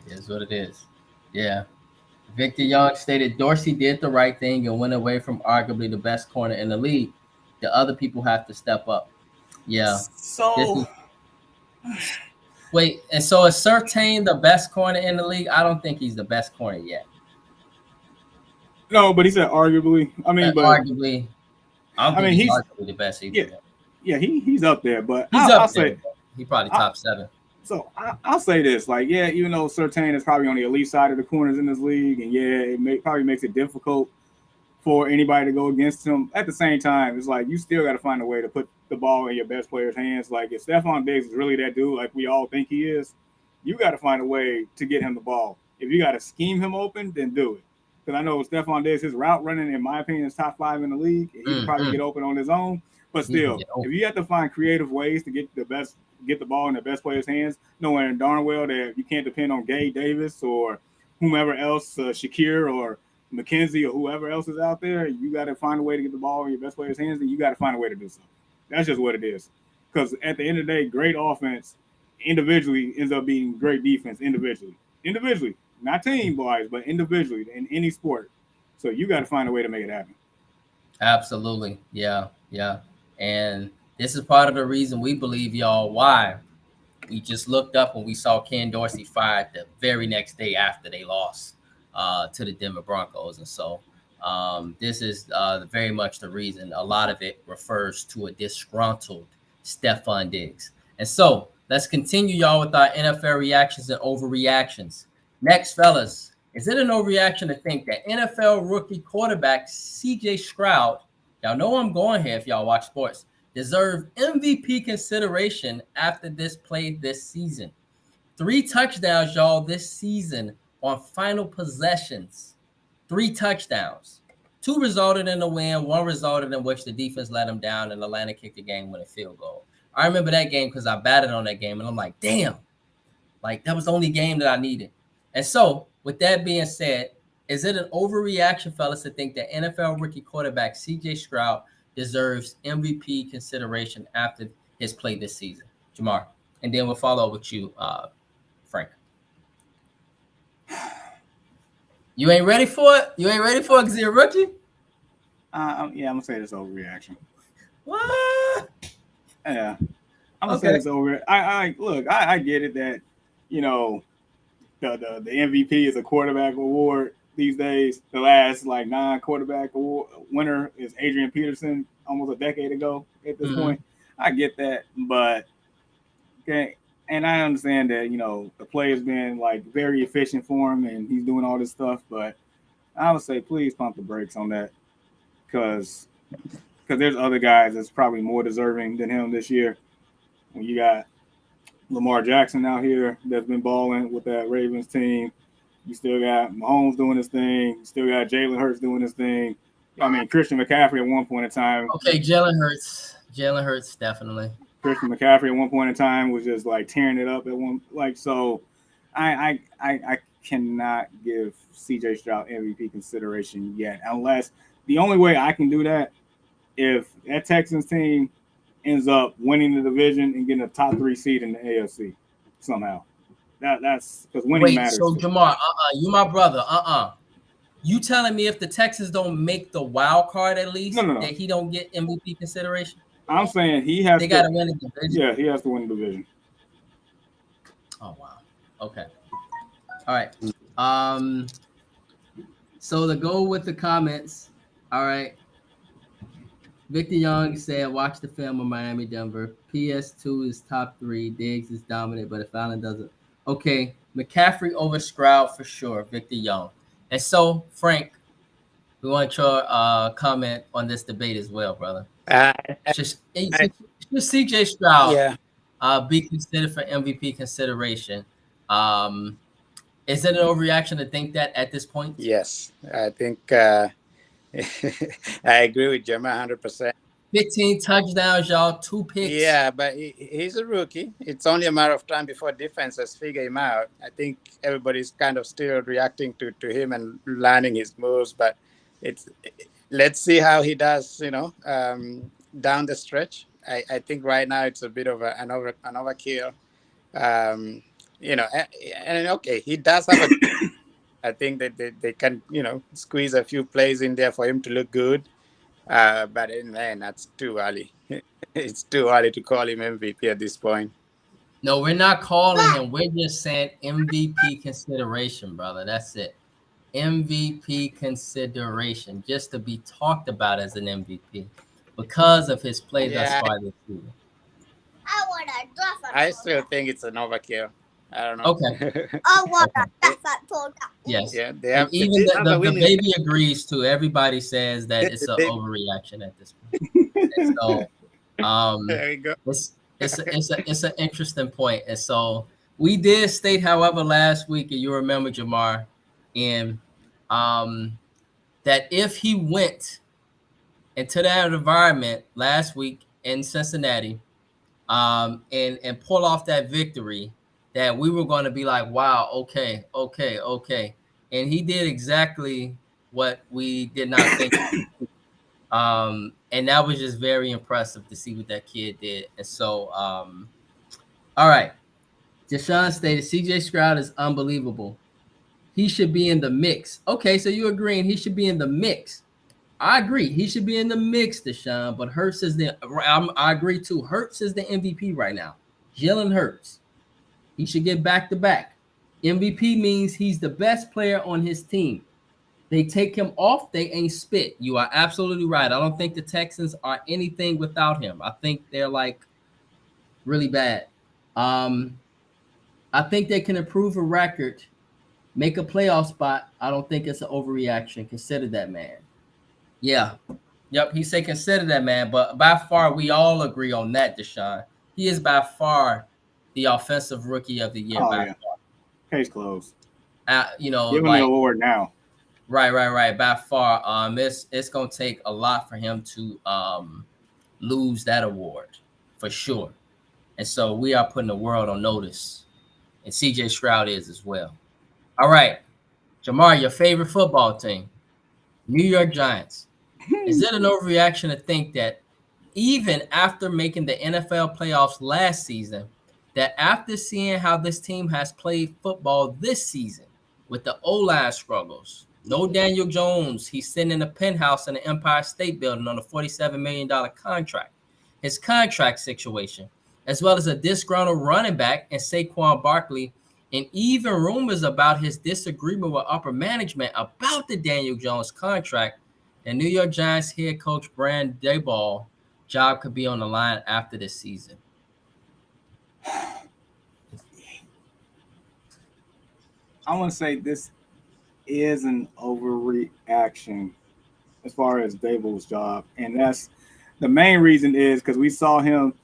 Speaker 1: Is what it is. Yeah. Victor Young stated Dorsey did the right thing and went away from arguably the best corner in the league. The other people have to step up. Yeah. This
Speaker 3: So
Speaker 1: is wait, and so is Surtain the best corner in the league? I don't think he's the best corner yet.
Speaker 3: no, but he said arguably.
Speaker 1: Arguably, I don't
Speaker 3: I
Speaker 1: think
Speaker 3: mean
Speaker 1: he's
Speaker 3: he's
Speaker 1: arguably the best either.
Speaker 3: yeah, yeah, he's up there, but
Speaker 1: He's
Speaker 3: I'll
Speaker 1: up there.
Speaker 3: say
Speaker 1: He probably
Speaker 3: I,
Speaker 1: top 7.
Speaker 3: so I'll say this, like, yeah, even though Surtain is probably on the elite side of the corners in this league, and yeah, probably makes it difficult for anybody to go against him. At the same time, it's like you still got to find a way to put the ball in your best player's hands. Like if Stephon Diggs is really that dude, like we all think he is, you got to find a way to get him the ball. If you got to scheme him open, then do it. Because I know Stephon Diggs, his route running, in my opinion, is top 5 in the league. He can probably get open on his own. But still, if you have to find creative ways to get the ball in the best player's hands, knowing darn well that you can't depend on Gabe Davis or whomever else, Shakir or McKenzie or whoever else is out there, you got to find a way to get the ball in your best player's hands, and you got to find a way to do something. That's just what it is. Because at the end of the day, great offense individually ends up being great defense individually. Individually, not team-wise, but individually in any sport. So you got to find a way to make it happen.
Speaker 1: Absolutely. Yeah. And this is part of the reason we believe, y'all, why we just looked up when we saw Ken Dorsey fired the very next day after they lost to the Denver Broncos. And so this is very much the reason. A lot of it refers to a disgruntled Stephon Diggs. And so let's continue, y'all, with our NFL reactions and overreactions. Next, fellas, is it an overreaction to think that NFL rookie quarterback CJ Stroud, y'all know I'm going here if y'all watch sports, deserve MVP consideration after this play this season? 3 touchdowns, y'all, this season on final possessions. 3 touchdowns. 2 resulted in a win. 1 resulted in which the defense let him down and Atlanta kicked the game with a field goal. I remember that game because I batted on that game and I'm like, damn, like that was the only game that I needed. And so with that being said, is it an overreaction, fellas, to think that NFL rookie quarterback CJ Stroud deserves MVP consideration after his play this season? Jamar, and then we'll follow up with you, Frank. You ain't ready for it? You ain't ready for it because you're a rookie?
Speaker 3: Yeah, I'm going to say this overreaction.
Speaker 1: What?
Speaker 3: Yeah. I'm going to say this over. I get it that, you know, the MVP is a quarterback award these days. The last, 9 quarterback award winner is Adrian Peterson almost a decade ago at this point. I get that. But, okay. And I understand that, you know, the play has been very efficient for him and he's doing all this stuff. But I would say, please pump the brakes on that because there's other guys that's probably more deserving than him this year. When you got Lamar Jackson out here that's been balling with that Ravens team, you still got Mahomes doing his thing. You still got Jalen Hurts doing his thing. I mean, Christian McCaffrey at one point in time.
Speaker 1: Okay, Jalen Hurts, definitely.
Speaker 3: Christian McCaffrey at one point in time was just tearing it up at one so. I cannot give CJ Stroud MVP consideration yet, unless the only way I can do that if that Texans team ends up winning the division and getting a top 3 seed in the AFC somehow. That's because winning matters.
Speaker 1: So Jamar, you my brother. You telling me if the Texans don't make the wild card at least,
Speaker 3: no.
Speaker 1: that he don't get MVP consideration?
Speaker 3: I'm saying he has.
Speaker 1: They got to win the division.
Speaker 3: Yeah, he has to win the division.
Speaker 1: Oh wow. Okay. All right. So to go with the comments. All right. Victor Young said, watch the film of Miami, Denver. PS2 is top 3. Diggs is dominant, but if Allen doesn't. Okay. McCaffrey over Stroud for sure. Victor Young. And so, Frank, we want your comment on this debate as well, brother. Should CJ Stroud be considered for MVP consideration? Is it an overreaction to think that at this point?
Speaker 2: Yes. I think I agree with Gemma 100%.
Speaker 1: 15 touchdowns, y'all, 2 picks.
Speaker 2: Yeah, but he's a rookie. It's only a matter of time before defenses figure him out. I think everybody's kind of still reacting to him and learning his moves, but let's see how he does, down the stretch. I think right now it's a bit of an overkill. and okay, he does have a. I think that they can, squeeze a few plays in there for him to look good. But man, that's too early. It's too early to call him MVP at this point.
Speaker 1: No, we're not calling him. We're just saying MVP consideration, brother. That's it. MVP consideration, just to be talked about as an MVP because of his play thus far this season.
Speaker 2: I still think it's an overkill. I don't know.
Speaker 1: Okay. Yes.
Speaker 2: Yeah, they have.
Speaker 1: And even the baby agrees too. Everybody says that it's an overreaction at this point. And so,
Speaker 2: there you go.
Speaker 1: It's an interesting point. And so we did state, however, last week, and you remember, Jamar, in that if he went into that environment last week in Cincinnati, and pull off that victory, that we were going to be like, wow, okay. And he did exactly what we did not think. And that was just very impressive to see what that kid did. And so, all right. Deshaun stated, CJ Stroud is unbelievable. He should be in the mix. Okay, so you're agreeing he should be in the mix. I agree. He should be in the mix, Deshaun, but Hurts is I agree too. Hurts is the MVP right now. Jalen Hurts. He should get back-to-back. MVP means he's the best player on his team. They take him off, they ain't spit. You are absolutely right. I don't think the Texans are anything without him. I think they're like really bad. I think they can improve a record, make a playoff spot. I don't think it's an overreaction. Consider that man. Yeah. Yep. He said consider that man. But by far, we all agree on that, Deshaun. He is by far the offensive rookie of the year.
Speaker 3: Far. Case closed.
Speaker 1: Give him
Speaker 3: the award now.
Speaker 1: Right. By far, it's gonna take a lot for him to lose that award for sure. And so we are putting the world on notice, and CJ Stroud is as well. All right, Jamar, your favorite football team, New York Giants. Is it an overreaction to think that even after making the NFL playoffs last season, that after seeing how this team has played football this season with the O-line struggles, no Daniel Jones, he's sitting in a penthouse in the Empire State Building on a $47 million contract, his contract situation, as well as a disgruntled running back and Saquon Barkley, and even rumors about his disagreement with upper management about the Daniel Jones contract, and New York Giants head coach Brian Daboll job could be on the line after this season.
Speaker 3: I want to say this is an overreaction as far as Daboll's job, and that's the main reason is because we saw him,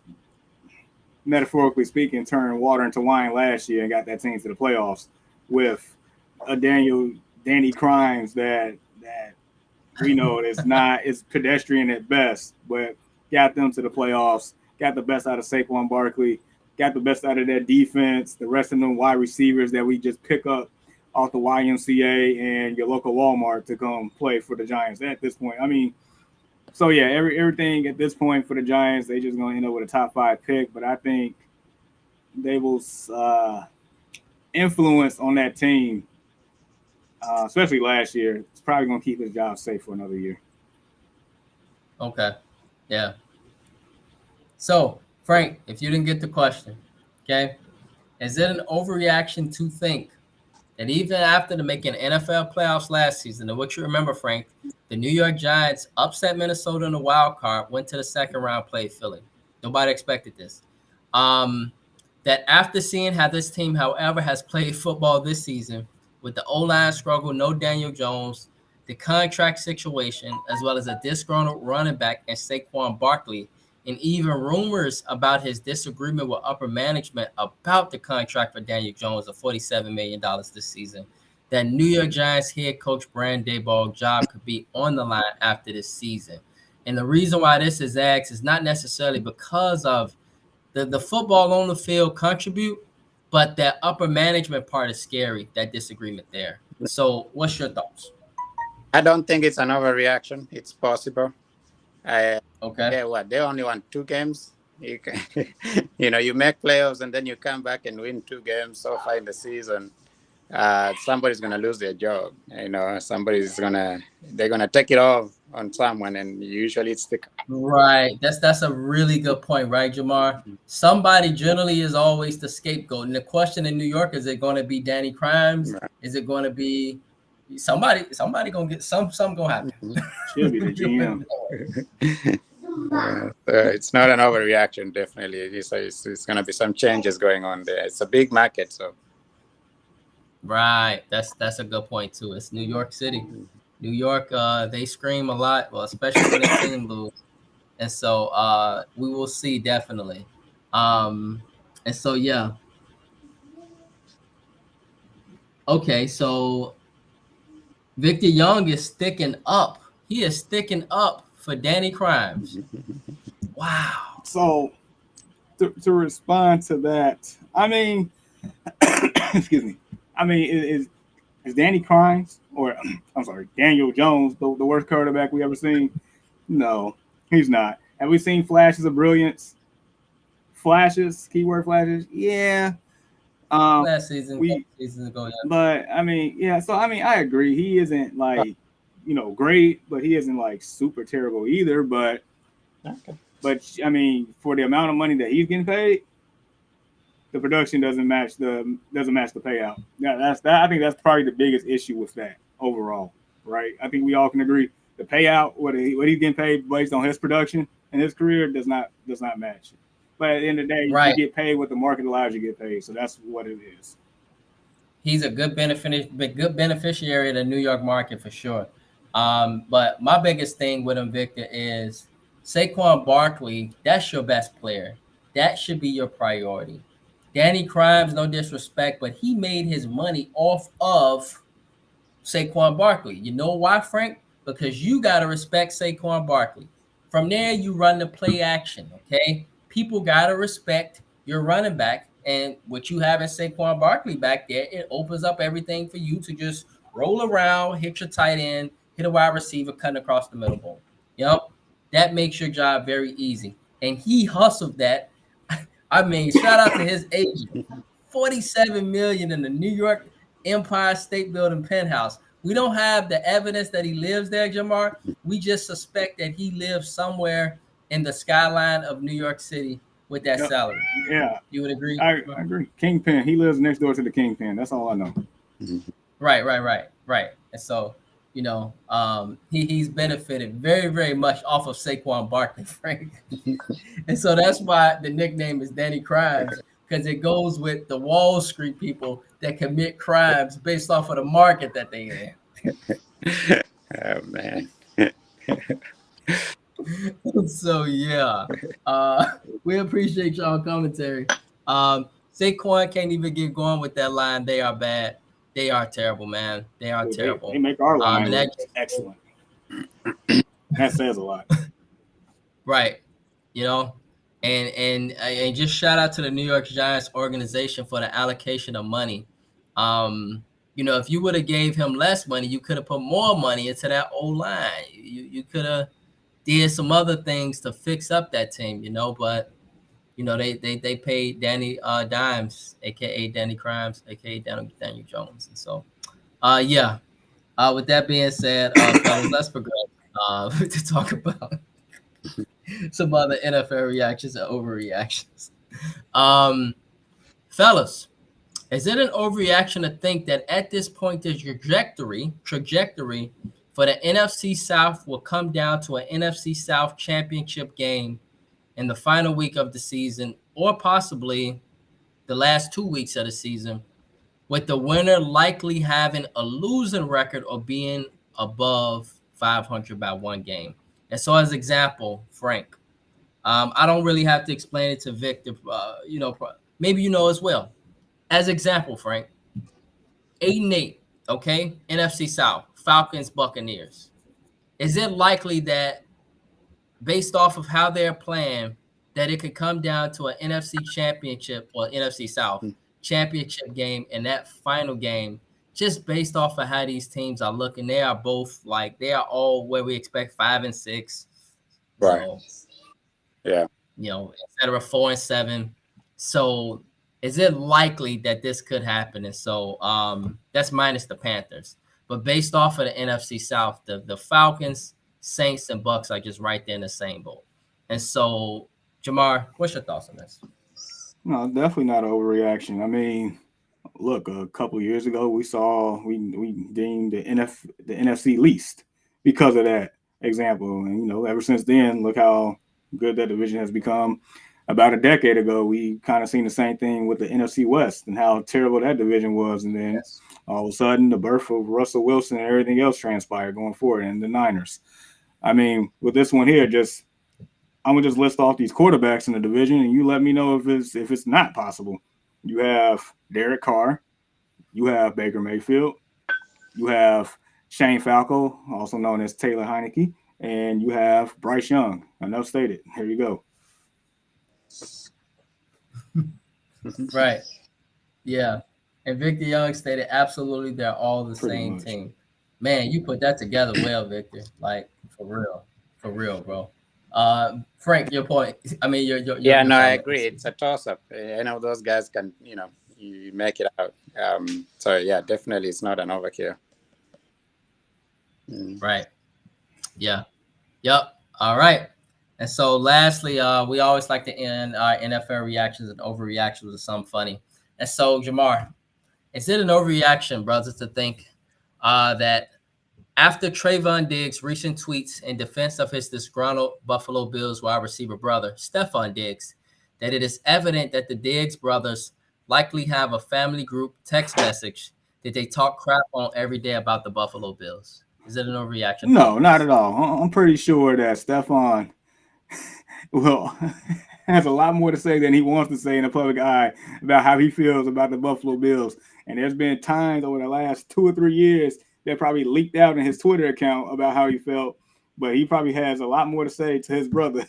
Speaker 3: metaphorically speaking, turn water into wine last year and got that team to the playoffs with a Danny Crimes that we know is pedestrian at best, but got them to the playoffs, got the best out of Saquon Barkley, got the best out of their defense, the rest of them wide receivers that we just pick up off the YMCA and your local Walmart to come play for the Giants at this point. I mean, so yeah, everything at this point for the Giants, they just going to end up with a top 5 pick, but I think Daboll's influence on that team, especially last year, it's probably going to keep his job safe for another year.
Speaker 1: Okay. Yeah. So, Frank, if you didn't get the question, okay, is it an overreaction to think that even after making NFL playoffs last season, and what you remember, Frank, the New York Giants upset Minnesota in the wild card, went to the second round, played Philly. Nobody expected this. That after seeing how this team, however, has played football this season with the O-line struggle, no Daniel Jones, the contract situation, as well as a disgruntled running back and Saquon Barkley, and even rumors about his disagreement with upper management about the contract for Daniel Jones of $47 million this season, that New York Giants head coach Brian Daboll job could be on the line after this season. And the reason why this is asked is not necessarily because of the football on the field contribute, but that upper management part is scary, that disagreement there. So what's your thoughts?
Speaker 2: I don't think it's an overreaction. It's possible.
Speaker 1: Okay.
Speaker 2: They only won 2 games You can, you make playoffs and then you come back and win 2 games so far in the season. Somebody's gonna lose their job. They're gonna take it off on someone, and usually it's the
Speaker 1: Right. That's a really good point, right, Jamar? Somebody generally is always the scapegoat. And the question in New York, is it going to be Danny Crimes?
Speaker 2: Right.
Speaker 1: Is it going to be somebody gonna get something gonna happen?
Speaker 3: Should be the GM.
Speaker 2: It's not an overreaction, definitely. It's gonna be some changes going on there. It's a big market, so
Speaker 1: Right. That's a good point too. It's New York City. New York, they scream a lot, well, especially when the team lose. And so we will see definitely. And so yeah. Okay, so Victor Young is sticking up. He is sticking up for Danny Crimes. Wow.
Speaker 3: So to respond to that, I mean, excuse me. I mean, is Danny Crimes, or I'm sorry, Daniel Jones, the worst quarterback we ever seen? No, he's not. Have we seen flashes of brilliance? Flashes, keyword flashes? Yeah.
Speaker 1: Last season, seasons ago, yeah.
Speaker 3: But I mean, yeah. So I mean, I agree. He isn't like, great, but he isn't like super terrible either. But I mean, for the amount of money that he's getting paid, the production doesn't match the payout. Yeah, I think that's probably the biggest issue with that overall, right? I think we all can agree the payout, what he's getting paid based on his production and his career, does not match. But at the end of the day,
Speaker 1: right,
Speaker 3: you get paid what the market allows you to get paid. So that's what it is.
Speaker 1: He's a good beneficiary of the New York market for sure. But my biggest thing with him, Victor, is Saquon Barkley. That's your best player. That should be your priority. Danny Crimes, no disrespect, but he made his money off of Saquon Barkley. You know why, Frank? Because you got to respect Saquon Barkley. From there, you run the play action, okay? People got to respect your running back. And what you have in Saquon Barkley back there, it opens up everything for you to just roll around, hit your tight end, hit a wide receiver, cutting across the middle ball. Yep. That makes your job very easy. And he hustled that. I mean, shout out to his agent. $47 million in the New York Empire State Building penthouse. We don't have the evidence that he lives there, Jamar. We just suspect that he lives somewhere in the skyline of New York City with that salary.
Speaker 3: Yeah.
Speaker 1: You would agree?
Speaker 3: I agree. Kingpin. He lives next door to the Kingpin. That's all I know.
Speaker 1: Right. And so, he's benefited very, very much off of Saquon Barkley, Frank. And so that's why the nickname is Danny Crimes, because it goes with the Wall Street people that commit crimes based off of the market that they in.
Speaker 2: Oh, man.
Speaker 1: So, yeah. We appreciate y'all commentary. Saquon can't even get going with that line. They are bad. They are terrible, man. They are terrible.
Speaker 3: They make our line excellent. That says a lot.
Speaker 1: Right. And just shout out to the New York Giants organization for the allocation of money. If you would have gave him less money, you could have put more money into that O-line. You could have did some other things to fix up that team, but they paid Danny Dimes, aka Danny Crimes, aka Daniel Jones. And so with that being said, fellas, let's progress to talk about some other NFL reactions and overreactions. Fellas, is it an overreaction to think that at this point the trajectory for the NFC South will come down to an NFC South championship game in the final week of the season, or possibly the last 2 weeks of the season, with the winner likely having a losing record or being above 500 by one game? And so, as example, Frank, I don't really have to explain it to Victor. Maybe as well. As example, Frank, 8-8, okay, NFC South, Falcons, Buccaneers. Is it likely that, based off of how they're playing, that it could come down to an NFC championship or NFC South championship game in that final game, just based off of how these teams are looking? They are both they are all where we expect 5 and 6.
Speaker 2: Right.
Speaker 1: So,
Speaker 2: yeah.
Speaker 1: instead of 4-7. So is it likely that this could happen? And so that's minus the Panthers. But based off of the NFC South, the Falcons, Saints, and Bucks are just right there in the same boat. And so, Jamar, what's your thoughts on this?
Speaker 3: No, definitely not an overreaction. I mean, look, a couple of years ago, we deemed the NFC least because of that example. And, ever since then, look how good that division has become. About a decade ago, we kind of seen the same thing with the NFC West and how terrible that division was. And then all of a sudden, the birth of Russell Wilson and everything else transpired going forward, and the Niners. I mean, with this one here, I'm gonna just list off these quarterbacks in the division, and you let me know if it's not possible. You have Derek Carr, you have Baker Mayfield, you have Shane Falco, also known as Taylor Heineke, and you have Bryce Young. Enough stated. Here you go.
Speaker 1: Right. Yeah. And Victor Young stated absolutely they're all the
Speaker 3: Pretty
Speaker 1: same
Speaker 3: much.
Speaker 1: team. Man, you put that together well, Victor. Like for real, bro. Frank, your point. I mean, your
Speaker 2: Yeah, no, I
Speaker 1: comment.
Speaker 2: agree. It's a toss-up. I know those guys can, you make it out. So yeah, definitely, it's not an overkill.
Speaker 1: Right. Yeah. Yep. All right. And so lastly, we always like to end our NFL reactions and overreactions with something funny. And so, Jamar, is it an overreaction, brothers, to think that after Trayvon Diggs' recent tweets in defense of his disgruntled Buffalo Bills wide receiver brother, Stephon Diggs, that it is evident that the Diggs brothers likely have a family group text message that they talk crap on every day about the Buffalo Bills? Is it an overreaction?
Speaker 3: No, not at all. I'm pretty sure that Stephon has a lot more to say than he wants to say in the public eye about how he feels about the Buffalo Bills. And there's been times over the last 2 or 3 years that probably leaked out in his Twitter account about how he felt, but he probably has a lot more to say to his brother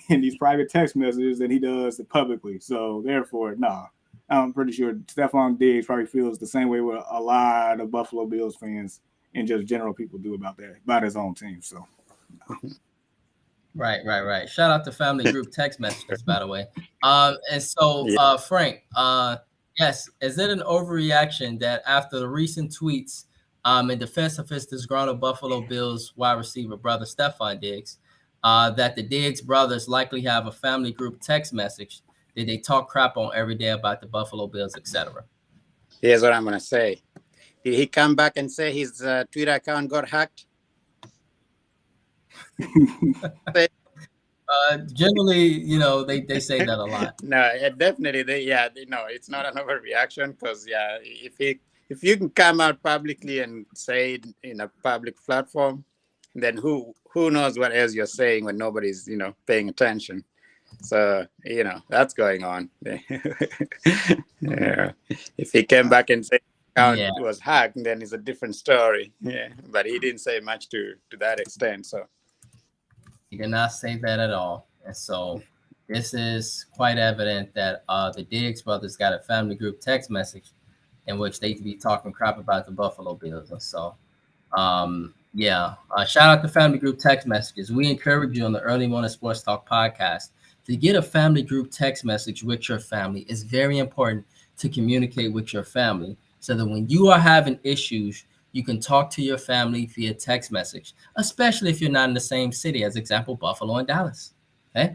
Speaker 3: in these private text messages than he does publicly. So therefore, no, I'm pretty sure Stephon Diggs probably feels the same way with a lot of Buffalo Bills fans and just general people do about his own team. So.
Speaker 1: Right. Shout out to family group text messages, by the way. And so, Frank, yes, is it an overreaction that after the recent tweets in defense of his disgruntled Buffalo Bills wide receiver brother Stephon Diggs, that the Diggs brothers likely have a family group text message that they talk crap on every day about the Buffalo Bills, etc.?
Speaker 2: Here's what I'm going to say. Did he come back and say his Twitter account got hacked?
Speaker 1: Generally, they say that a lot.
Speaker 2: No, definitely. It's not an overreaction because if you can come out publicly and say it in a public platform, then who knows what else you're saying when nobody's paying attention. So that's going on. Yeah. If he came back and said it was hacked, then it's a different story. Yeah, but he didn't say much to that extent. So.
Speaker 1: He did not say that at all. And so this is quite evident that the Diggs brothers got a family group text message in which they be talking crap about the Buffalo Bills. And so, shout out to family group text messages. We encourage you on the Early Morning Sports Talk podcast to get a family group text message with your family. It's very important to communicate with your family so that when you are having issues, you can talk to your family via text message, especially if you're not in the same city, as example, Buffalo and Dallas. Okay?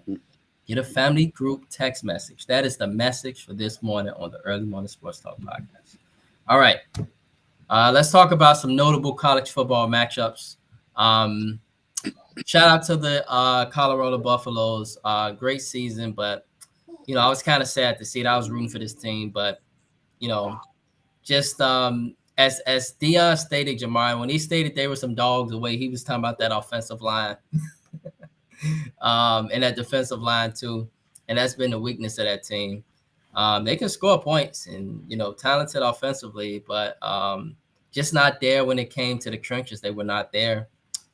Speaker 1: Get a family group text message. That is the message for this morning on the Early Morning Sports Talk podcast. All right. Let's talk about some notable college football matchups. Shout out to the Colorado Buffaloes. Great season, but, I was kind of sad to see it. I was rooting for this team, but, just as Dion stated, Jamar, when he stated there were some dogs away, he was talking about that offensive line and that defensive line too. And that's been the weakness of that team. They can score points and, talented offensively, but just not there when it came to the trenches. They were not there,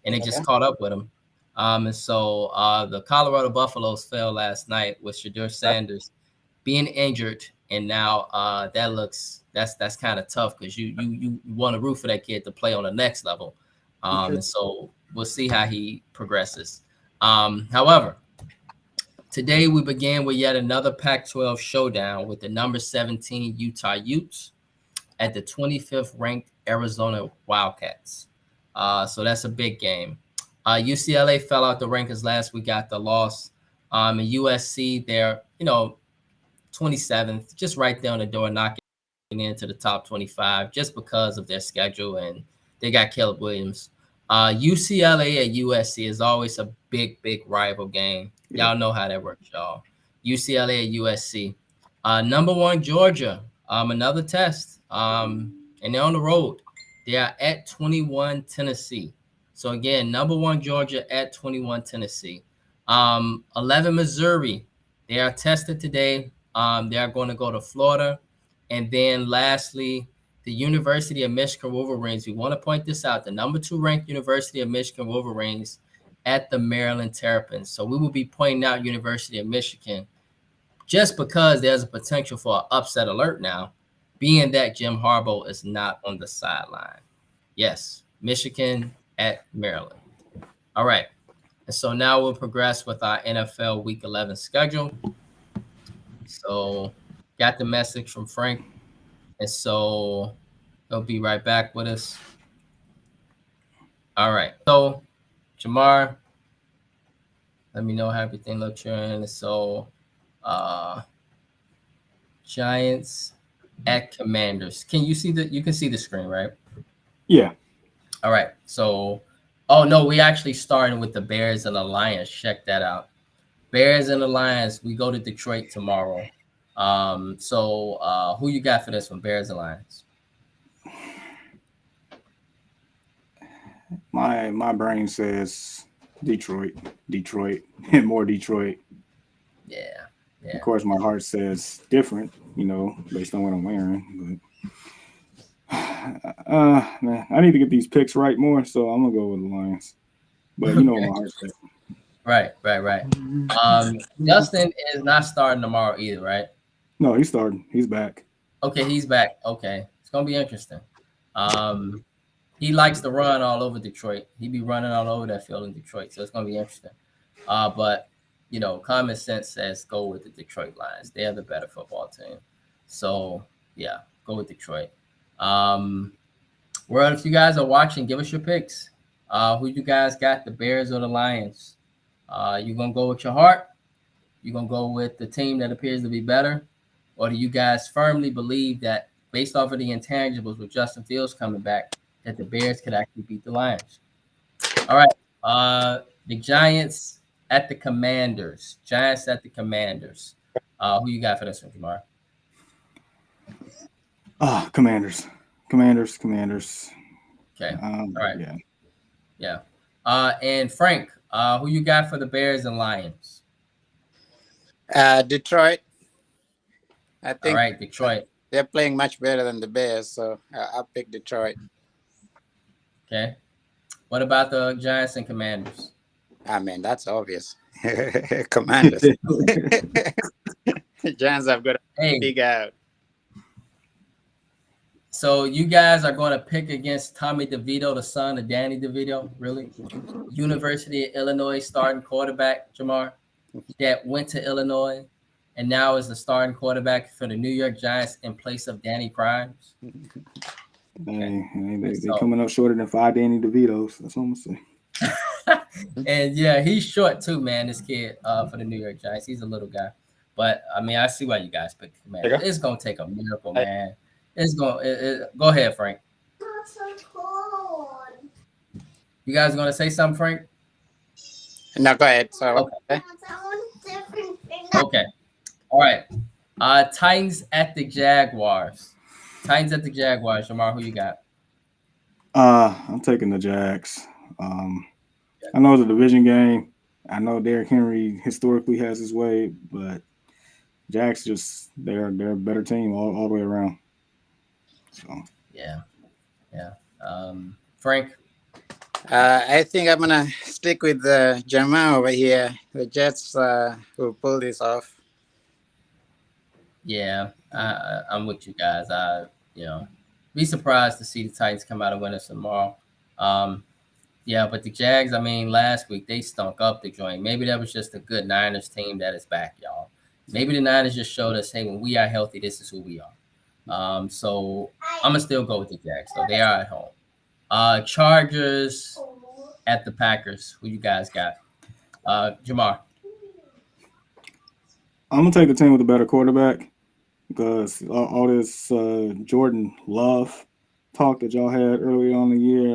Speaker 1: and it just caught up with them. And so the Colorado Buffaloes fell last night with Shedeur Sanders being injured. And now that's kind of tough because you want to root for that kid to play on the next level. And so we'll see how he progresses. However, Today, we began with yet another Pac-12 showdown with the number 17 Utah Utes at the 25th ranked Arizona Wildcats. So that's a big game. UCLA fell out the rankings last week, got the loss. And USC, they're 27th, just right there on the door, knocking into the top 25 just because of their schedule, and they got Caleb Williams. UCLA at USC is always a big rival game. Y'all know how that works, y'all. UCLA at USC. Number 1 Georgia, another test. And they're on the road. They are at 21 Tennessee. So again, number 1 Georgia at 21 Tennessee. 11 Missouri. They are tested today. They are going to go to Florida. And then lastly, the University of Michigan Wolverines. We want to point this out. The number 2 ranked University of Michigan Wolverines at the Maryland Terrapins. So we will be pointing out University of Michigan just because there's a potential for an upset alert now, being that Jim Harbaugh is not on the sideline. Yes, Michigan at Maryland. All right. And so now we'll progress with our NFL Week 11 schedule. So got the message from Frank. And so he'll be right back with us. All right. So, Jamar, let me know how everything looks in. So, Giants at Commanders. Can you see you can see the screen, right?
Speaker 3: Yeah.
Speaker 1: All right. So, oh no, we actually starting with the Bears and the Lions. Check that out. Bears and the Lions. We go to Detroit tomorrow. So who you got for this one? Bears and Lions.
Speaker 3: My brain says Detroit, and more Detroit.
Speaker 1: Yeah.
Speaker 3: Of course, my heart says different, based on what I'm wearing. But man, I need to get these picks right more, so I'm gonna go with the Lions. But what my heart says.
Speaker 1: Right. Justin is not starting tomorrow either, right?
Speaker 3: No, he's starting. He's back.
Speaker 1: Okay, he's back. Okay, it's gonna be interesting. He likes to run all over Detroit. He be running all over that field in Detroit, so it's gonna be interesting. But common sense says go with the Detroit Lions. They are the better football team. So yeah, go with Detroit. Well, if you guys are watching, give us your picks. Who you guys got, the Bears or the Lions? You gonna go with your heart? You gonna go with the team that appears to be better? Or do you guys firmly believe that based off of the intangibles with Justin Fields coming back, that the Bears could actually beat the Lions? All right. The Giants at the Commanders. Who you got for this one, Jamar?
Speaker 3: Commanders.
Speaker 1: Okay. All right.
Speaker 3: Yeah.
Speaker 1: And Frank, who you got for the Bears and Lions?
Speaker 2: Detroit. I think.
Speaker 1: All right, Detroit.
Speaker 2: They're playing much better than the Bears, so I'll pick Detroit.
Speaker 1: Okay. What about the Giants and Commanders?
Speaker 2: I mean, that's obvious. Commanders. Giants have got to figure out.
Speaker 1: So you guys are going to pick against Tommy DeVito, the son of Danny DeVito, really? University of Illinois starting quarterback, Jamar, that went to Illinois and now is the starting quarterback for the New York Giants in place of Danny Primes.
Speaker 3: They coming up shorter than 5 Danny DeVitos. That's what I'm gonna say.
Speaker 1: And yeah, he's short too, man. This kid for the New York Giants, he's a little guy. But I mean, I see why you guys picked him, man. It's gonna take a miracle, man. Go ahead, Frank.
Speaker 4: That's so cold.
Speaker 1: You guys gonna say something, Frank?
Speaker 2: No, go ahead. So
Speaker 1: okay. All right. Titans at the Jaguars. Jamar, who you got?
Speaker 3: I'm taking the Jags. I know it's a division game. I know Derrick Henry historically has his way, but Jags they're a better team all the way around. So
Speaker 1: yeah. Frank.
Speaker 2: I think I'm gonna stick with Jamal over here. The Jets will pull this off.
Speaker 1: Yeah, I'm with you guys. Be surprised to see the Titans come out and win us tomorrow. Yeah, but the Jags, I mean, last week they stunk up the joint. Maybe that was just a good Niners team that is back, y'all. Maybe the Niners just showed us, hey, when we are healthy, this is who we are. So I'm gonna still go with the Jags, though. They are at home. Chargers at the Packers. Who you guys got? Jamar.
Speaker 3: I'm gonna take the team with a better quarterback because all this Jordan Love talk that y'all had early on in the year,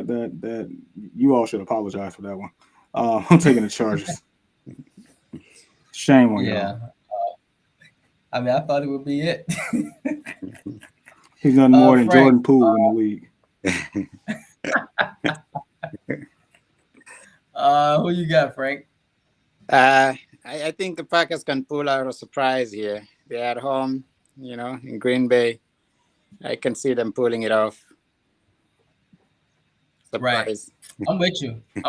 Speaker 3: that you all should apologize for that one. I'm taking the Chargers. Shame on y'all.
Speaker 1: Yeah. I mean, I thought it would be it.
Speaker 3: He's nothing more than
Speaker 1: Frank,
Speaker 3: Jordan Poole in the league.
Speaker 1: Who you got, Frank?
Speaker 2: I think the Packers can pull out a surprise here. They're at home, in Green Bay. I can see them pulling it off. Surprise.
Speaker 1: Right. I'm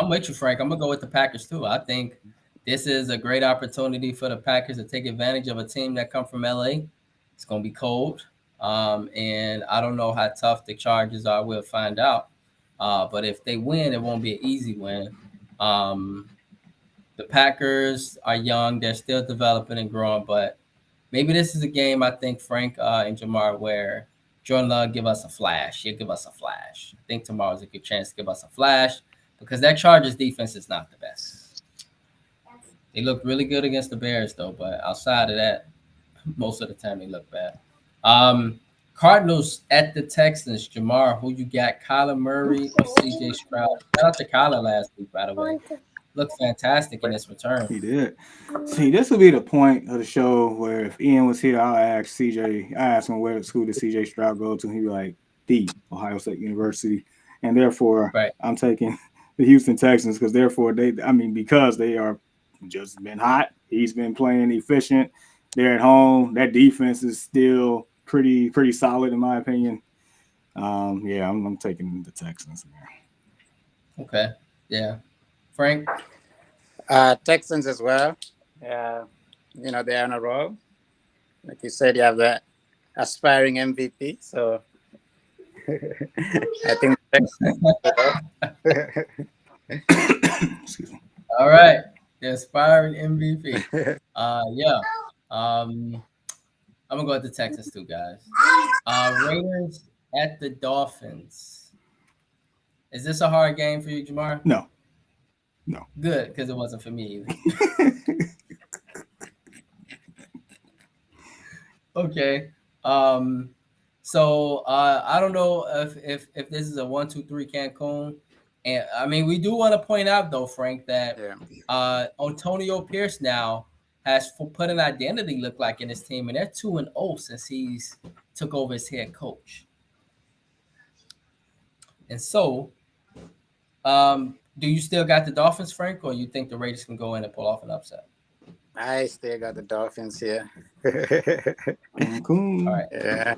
Speaker 1: with you, Frank. I'm gonna go with the Packers too. I think this is a great opportunity for the Packers to take advantage of a team that come from LA. It's gonna be cold, and I don't know how tough the Chargers are. We'll find out. But if they win, it won't be an easy win. The Packers are young; they're still developing and growing. But maybe this is a game, I think, Frank and Jamar, where Jordan Love give us a flash. He'll give us a flash. I think tomorrow's a good chance to give us a flash because that Chargers defense is not the best. They look really good against the Bears, though, but outside of that, most of the time they look bad. Cardinals at the Texans. Jamar, who you got? Kyler Murray or CJ Stroud? Shout out to Kyler last week, by the way. Looked fantastic in his return.
Speaker 3: He did. See, this will be the point of the show where if Ian was here, I'll ask CJ. I asked him where school did CJ Stroud go to. He'd be like, the Ohio State University, and therefore I'm taking the Houston Texans because because they are just been hot. He's been playing efficient. They're at home. That defense is still pretty solid in my opinion. I'm taking the Texans there.
Speaker 1: Okay. Yeah. Frank?
Speaker 2: Texans as well. They're on a roll. Like you said, you have that aspiring MVP. So I think.
Speaker 3: Excuse me.
Speaker 1: All right. The aspiring MVP. I'm gonna go with the Texans too, guys. Raiders at the Dolphins. Is this a hard game for you, Jamar?
Speaker 3: No.
Speaker 1: Good, because it wasn't for me either. Okay. So I don't know if this is a 1-2-3 Cancun. And I mean, we do want to point out though, Frank, that Antonio Pierce now has put an identity look like in his team, and they're 2-0 since he's took over as head coach. And so, do you still got the Dolphins, Frank, or you think the Raiders can go in and pull off an upset?
Speaker 2: I still got the Dolphins here.
Speaker 3: Cancun.
Speaker 1: All right.
Speaker 2: Yeah.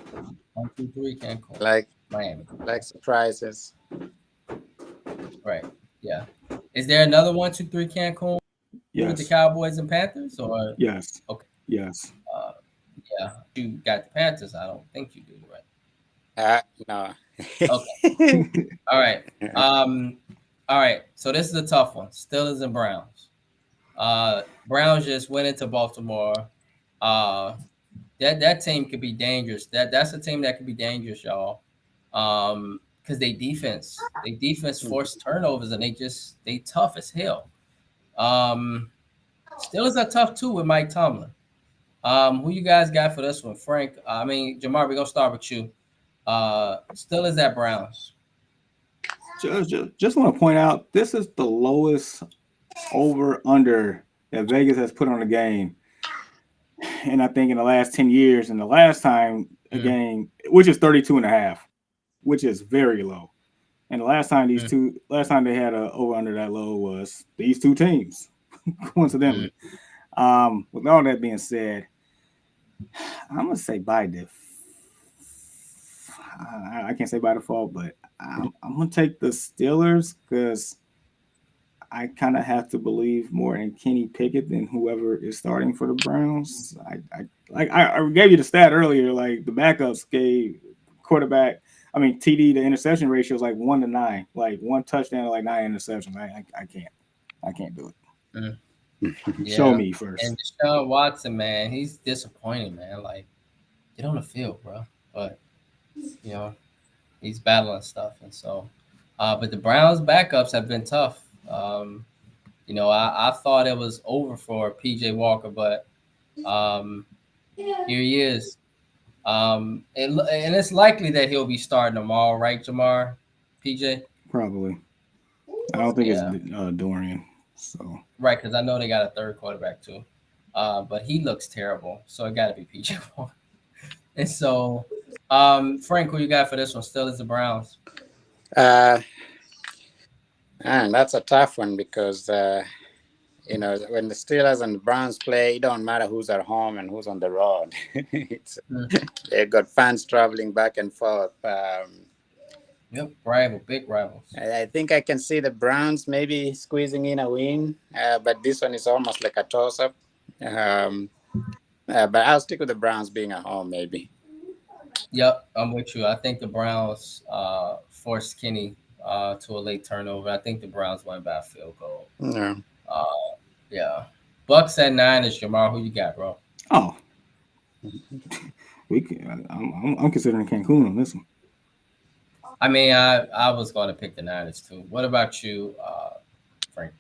Speaker 1: 1-2-3 Cancun.
Speaker 2: Like
Speaker 1: Miami.
Speaker 2: Like surprises.
Speaker 1: Right. Yeah. Is there another 1-2-3 Cancun with the Cowboys and Panthers? Or
Speaker 3: yes.
Speaker 1: Okay.
Speaker 3: Yes.
Speaker 1: Yeah. You got the Panthers. I don't think you do, right?
Speaker 2: No.
Speaker 1: Okay. All right. All right. So this is a tough one. Steelers and Browns. Browns just went into Baltimore. That team could be dangerous. That's a team that could be dangerous, y'all. Because they defense forced turnovers and they tough as hell. Steelers are tough too with Mike Tomlin. Who you guys got for this one, Frank? Jamar, we're gonna start with you. Steelers at Browns.
Speaker 3: Just want to point out this is the lowest over under that Vegas has put on a game, and I think in the last 10 years, and the last time a game, which is 32.5, which is very low. And the last time they had a over under that low was these two teams, coincidentally. With all that being said, I'm gonna say by default. I can't say by default, but I'm gonna take the Steelers because I kind of have to believe more in Kenny Pickett than whoever is starting for the Browns. I gave you the stat earlier, like the backups gave quarterback I mean, TD to interception ratio is like 1-9, like one touchdown to like 9 interceptions. I can't do it. Show
Speaker 1: Yeah.
Speaker 3: me first.
Speaker 1: And Deshaun Watson, man, he's disappointing, man. Like, get on the field, bro. But you know, he's battling stuff, and so. But the Browns' backups have been tough. You know, I thought it was over for PJ Walker, but here he is. And it's likely that he'll be starting tomorrow, right, Jamar? PJ?
Speaker 3: Probably. I don't think
Speaker 1: Yeah.
Speaker 3: it's Dorian. So
Speaker 1: Right, because I know they got a third quarterback too. But he looks terrible, so it got to be PJ Walker. And so, Frank, who you got for this one? Still is the Browns.
Speaker 2: And that's a tough one because you know, when the Steelers and the Browns play, it don't matter who's at home and who's on the road. They've got fans traveling back and forth.
Speaker 1: Yep, big rivals.
Speaker 2: I think I can see the Browns maybe squeezing in a win, but this one is almost like a toss-up. But I'll stick with the Browns being at home, maybe.
Speaker 1: Yep, I'm with you. I think the Browns forced Kenny to a late turnover. I think the Browns went by a field goal.
Speaker 2: Yeah.
Speaker 1: Yeah. Bucks at 9 is Jamar. Who you got, bro?
Speaker 3: oh, I'm considering Cancun on this one.
Speaker 1: I mean, I was going to pick the Niners too. What about you, Frank?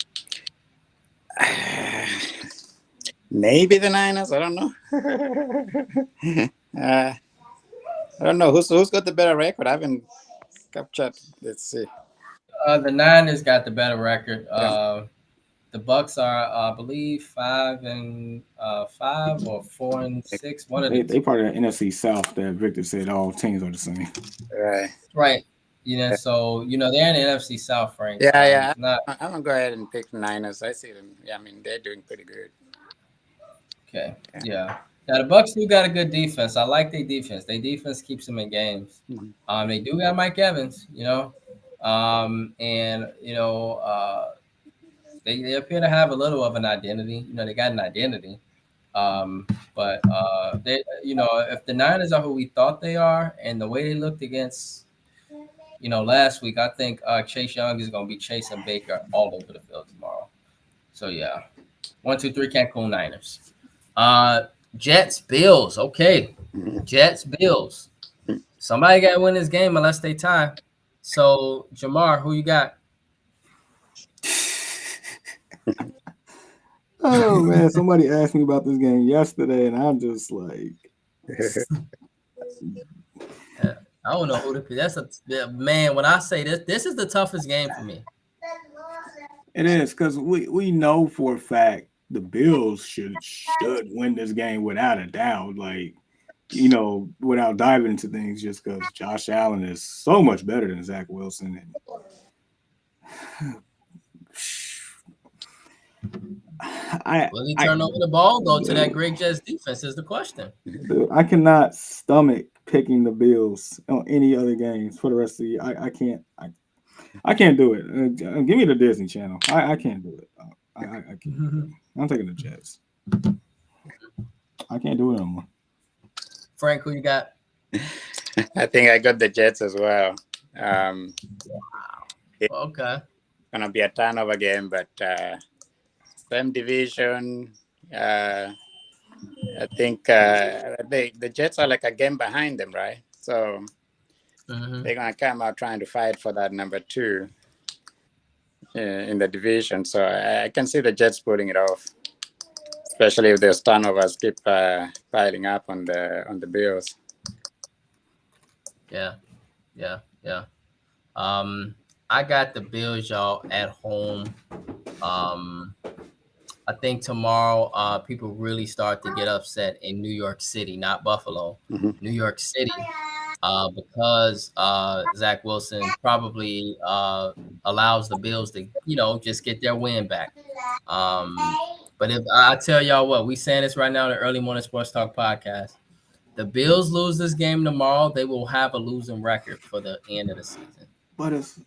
Speaker 2: Maybe the Niners. I don't know. I don't know who's got the better record. I haven't captured. Let's see.
Speaker 1: The Niners got the better record.
Speaker 2: Yeah.
Speaker 1: The Bucks are, I believe, 5-5 or 4-6. One of
Speaker 3: They part of the NFC South that Victor said all teams are the same.
Speaker 2: Right.
Speaker 1: You know, so you know they're in the NFC South, Frank.
Speaker 2: Yeah.
Speaker 1: It's not
Speaker 2: I'm gonna go ahead and pick the Niners. I see them. Yeah, I mean they're doing pretty good.
Speaker 1: okay. Yeah. Now the Bucks do got a good defense. I like their defense. Their defense keeps them in games.
Speaker 2: Mhm.
Speaker 1: They do got Mike Evans, you know, and you know, they appear to have a little of an identity. You know, they got an identity. But they, you know, if the Niners are who we thought they are, and the way they looked against, you know, last week, I think Chase Young is going to be chasing Baker all over the field tomorrow. So yeah, 1, 2, 3, Cancun Niners. Jets, Bills. Okay, Jets, Bills. Somebody got to win this game unless they tie. So Jamar, who you got?
Speaker 3: Oh man, somebody asked me about this game yesterday, and I'm just like,
Speaker 1: I don't know who to pick. That's a man. When I say this is the toughest game for me.
Speaker 3: it is because we know for a fact the Bills should win this game without a doubt. Like, you know, without diving into things, just because Josh Allen is so much better than Zach Wilson.
Speaker 1: Will he turn over the ball though to that great Jets defense is the question.
Speaker 3: I cannot stomach picking the Bills on any other games for the rest of the year. I can't do it. Give me the Disney Channel. I can't do it. I can't do it. I'm taking the Jets. I can't do it no more.
Speaker 1: Frank, who you got?
Speaker 2: I think I got the Jets as well.
Speaker 1: Okay.
Speaker 2: Gonna be a turnover game, but same division. I think the Jets are like a game behind them, right? So they're gonna come out trying to fight for that number 2 in the division. So I can see the Jets putting it off, especially if those turnovers keep piling up on the Bills.
Speaker 1: Yeah. I got the Bills, y'all, at home. I think tomorrow people really start to get upset in New York City, not Buffalo, New York City, because Zach Wilson probably allows the Bills to, you know, just get their win back. But if I tell y'all what, we saying this right now in the Early Morning Sports Talk podcast, the Bills lose this game tomorrow, they will have a losing record for the end of the season.
Speaker 3: But it's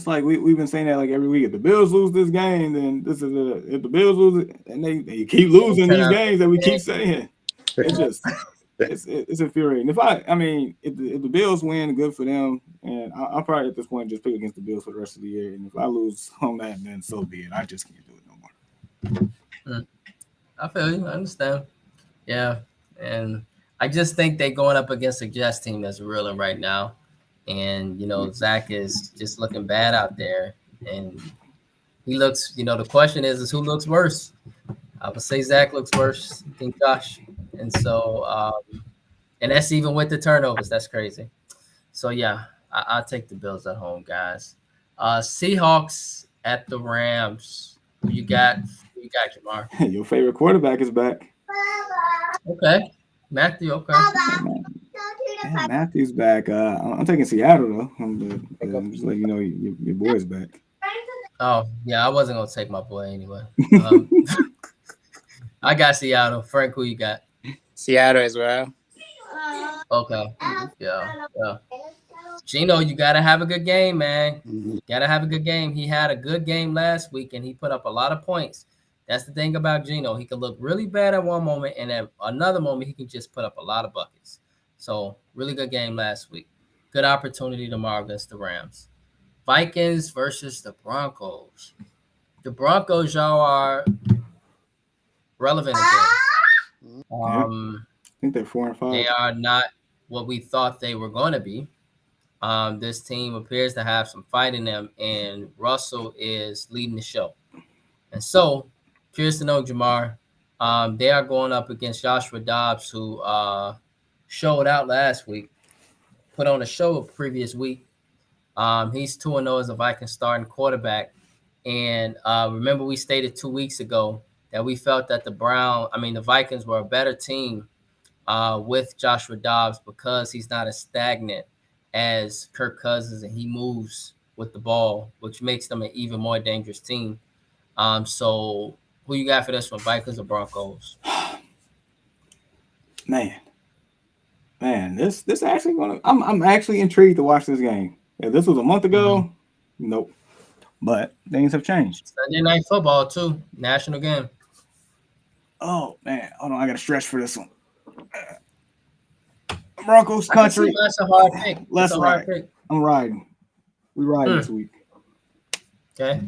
Speaker 3: like we've been saying that like every week. If the Bills lose this game, then this is if the Bills lose it, and they keep losing these games that we keep saying. It's just it's infuriating. If the Bills win, good for them. And I'll probably at this point just pick against the Bills for the rest of the year. And if I lose on that, then so be it. I just can't do it no more.
Speaker 1: I feel you. I understand. Yeah, and I just think they're going up against a Jets team that's reeling right now, and Zach is just looking bad out there, and he looks. The question is who looks worse? I would say Zach looks worse than Josh, and so and that's even with the turnovers. That's crazy. So yeah, I'll take the Bills at home, guys. Seahawks at the Rams. Who you got? Who you got, Jamar?
Speaker 3: Your favorite quarterback is back.
Speaker 1: Okay, Matthew. Okay.
Speaker 3: Yeah, Matthew's back. I'm taking Seattle though. I'm just letting you know your boy's back.
Speaker 1: Oh yeah, I wasn't gonna take my boy anyway. I got Seattle. Frank, who you got?
Speaker 2: Seattle as well.
Speaker 1: Okay. Yeah. Gino, you gotta have a good game, man. Gotta have a good game. He had a good game last week and he put up a lot of points. That's the thing about Gino. He can look really bad at one moment and at another moment he can just put up a lot of buckets. So really good game last week. Good opportunity tomorrow against the Rams. Vikings versus the Broncos. The Broncos, y'all, are relevant again.
Speaker 3: I think they're 4-5.
Speaker 1: They are not what we thought they were going to be. This team appears to have some fight in them, and Russell is leading the show. And so, curious to know, Jamar, they are going up against Joshua Dobbs, who showed out last week, put on a show a previous week. He's 2-0 as a Vikings starting quarterback. And remember, we stated 2 weeks ago that we felt that the Vikings were a better team with Joshua Dobbs because he's not as stagnant as Kirk Cousins and he moves with the ball, which makes them an even more dangerous team. So who you got for this one, Vikings or Broncos?
Speaker 3: Man, this actually I'm actually intrigued to watch this game. If this was a month ago, nope. But things have changed.
Speaker 1: Sunday Night Football too, national game.
Speaker 3: Oh man, hold on, I got to stretch for this one. Broncos country.
Speaker 1: That's a hard pick.
Speaker 3: Let's ride. I'm riding. We ride this week.
Speaker 1: Okay,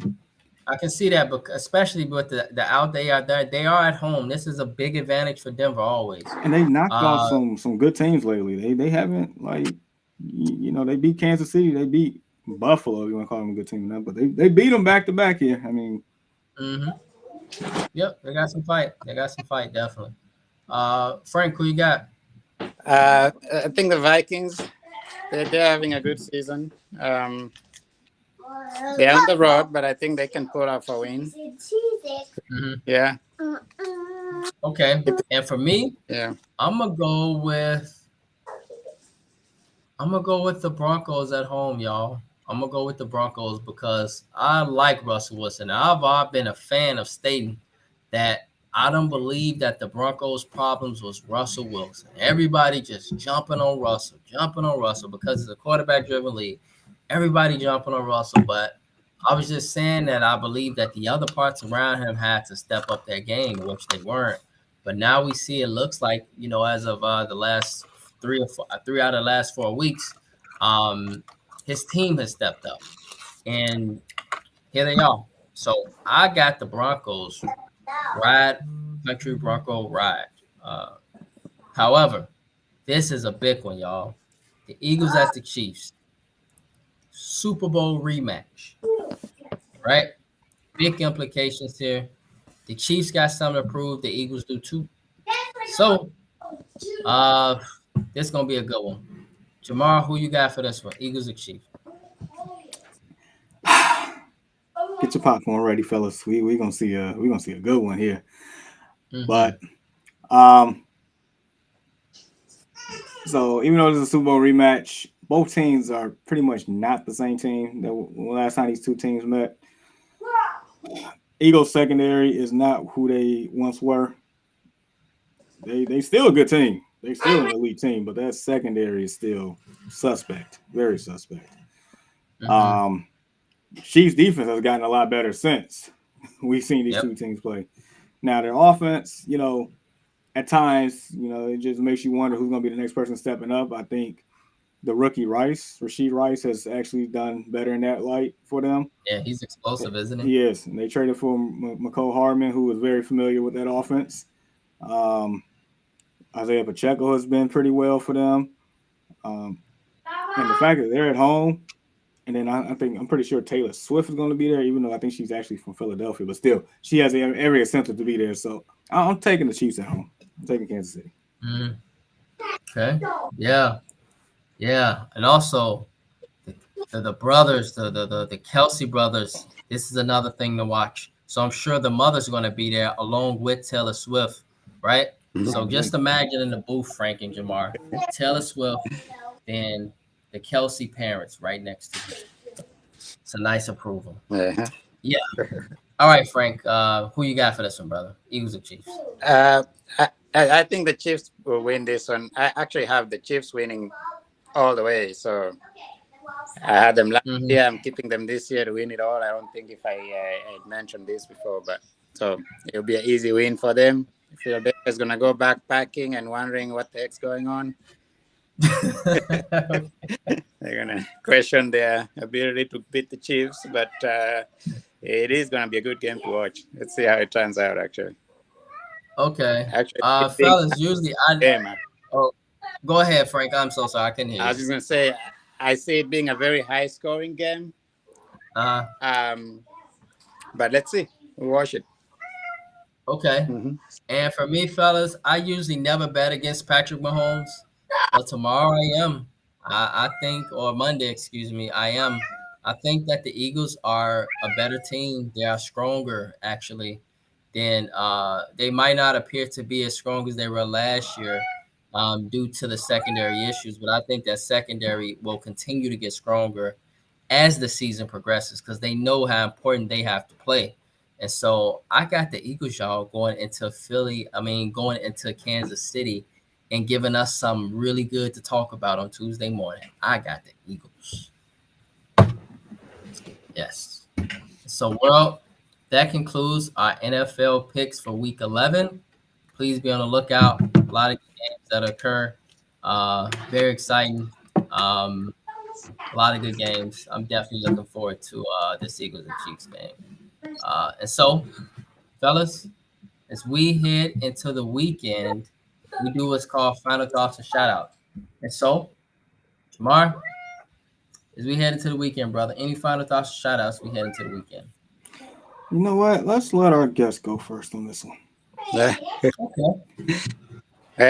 Speaker 1: I can see that, but especially with the out they are there, they are at home. This is a big advantage for Denver always.
Speaker 3: And they knocked off some good teams lately. They haven't they beat Kansas City, they beat Buffalo. If you want to call them a good team now, but they beat them back to back here. I mean,
Speaker 1: Yep, they got some fight. Definitely. Frank, who you got?
Speaker 2: I think the Vikings. They're having a good season. They're on the road, but I think they can pull off a win. Yeah.
Speaker 1: Okay, and for me, I'm gonna go with the Broncos at home, y'all. I'm gonna go with the Broncos because I like Russell Wilson. I've been a fan of stating that I don't believe that the Broncos' problems was Russell Wilson. Everybody just jumping on Russell because it's a quarterback-driven league. Everybody jumping on Russell, but I was just saying that I believe that the other parts around him had to step up their game, which they weren't. But now we see it looks like, as of the last 3 out of the last 4 weeks, his team has stepped up. And here they are. So I got the Broncos ride, country Bronco ride. However, this is a big one, y'all. The Eagles at the Chiefs. Super Bowl rematch. Right? Big implications here. The Chiefs got something to prove. The Eagles do too. So, this is going to be a good one. Jamar, who you got for this one? Eagles or Chiefs?
Speaker 3: Get your popcorn ready, fellas. We're gonna see a good one here. But so even though this is a Super Bowl rematch, both teams are pretty much not the same team that last time these two teams met. Eagles secondary is not who they once were. They still a good team. They still an elite team, but that secondary is still suspect, very suspect. Chiefs defense has gotten a lot better since we've seen these two teams play. Now their offense, at times, it just makes you wonder who's going to be the next person stepping up. I think the rookie Rashid Rice, has actually done better in that light for them.
Speaker 1: Yeah, he's explosive, isn't he?
Speaker 3: He is. And they traded for McCole Hardman, who was very familiar with that offense. Isaiah Pacheco has been pretty well for them. And the fact that they're at home, and then I'm pretty sure Taylor Swift is going to be there, even though I think she's actually from Philadelphia, but still, she has every incentive to be there. So I'm taking the Chiefs at home. I'm taking Kansas City.
Speaker 1: Okay. Yeah. And also the brothers, the Kelsey brothers, this is another thing to watch. So I'm sure the mother's going to be there along with Taylor Swift, right?
Speaker 2: Mhm.
Speaker 1: So just imagine in the booth, Frank and Jamar, Taylor Swift and the Kelsey parents right next to you. It's a nice approval. Yeah. All right, Frank. Who you got for this one, brother? Eagles or Chiefs?
Speaker 2: I think the Chiefs will win this one. I actually have the Chiefs winning all the way. So I had them last year. I'm keeping them this year to win it all. I don't think if I had mentioned this before, but so it'll be an easy win for them. Philadelphia is going to go backpacking and wondering what the heck's going on. They're going to question their ability to beat the Chiefs, but it is going to be a good game to watch. Let's see how it turns out, actually.
Speaker 1: Okay.
Speaker 2: Actually,
Speaker 1: fellas, usually
Speaker 2: Oh,
Speaker 1: go ahead, Frank. I'm so sorry. I couldn't hear you.
Speaker 2: I was just going to say, I see it being a very high-scoring game. But let's see. We'll watch it.
Speaker 1: Okay. And for me, fellas, I usually never bet against Patrick Mahomes, but tomorrow I am. I think, or Monday, excuse me, I am. I think that the Eagles are a better team. They are stronger, actually, than they might not appear to be as strong as they were last year due to the secondary issues. But I think that secondary will continue to get stronger as the season progresses because they know how important they have to play. And so I got the Eagles, y'all, going into Kansas City and giving us something really good to talk about on Tuesday morning. I got the Eagles. Yes. So, world, that concludes our NFL picks for Week 11. Please be on the lookout. A lot of games that occur. Very exciting. A lot of good games. I'm definitely looking forward to this Eagles and Chiefs game. And so, fellas, as we head into the weekend, we do what's called final thoughts and shout out. And so, Jamar, as we head into the weekend, brother, any final thoughts or shout outs we head into the weekend?
Speaker 3: You know what? Let's let our guest go first on this one.
Speaker 1: Okay.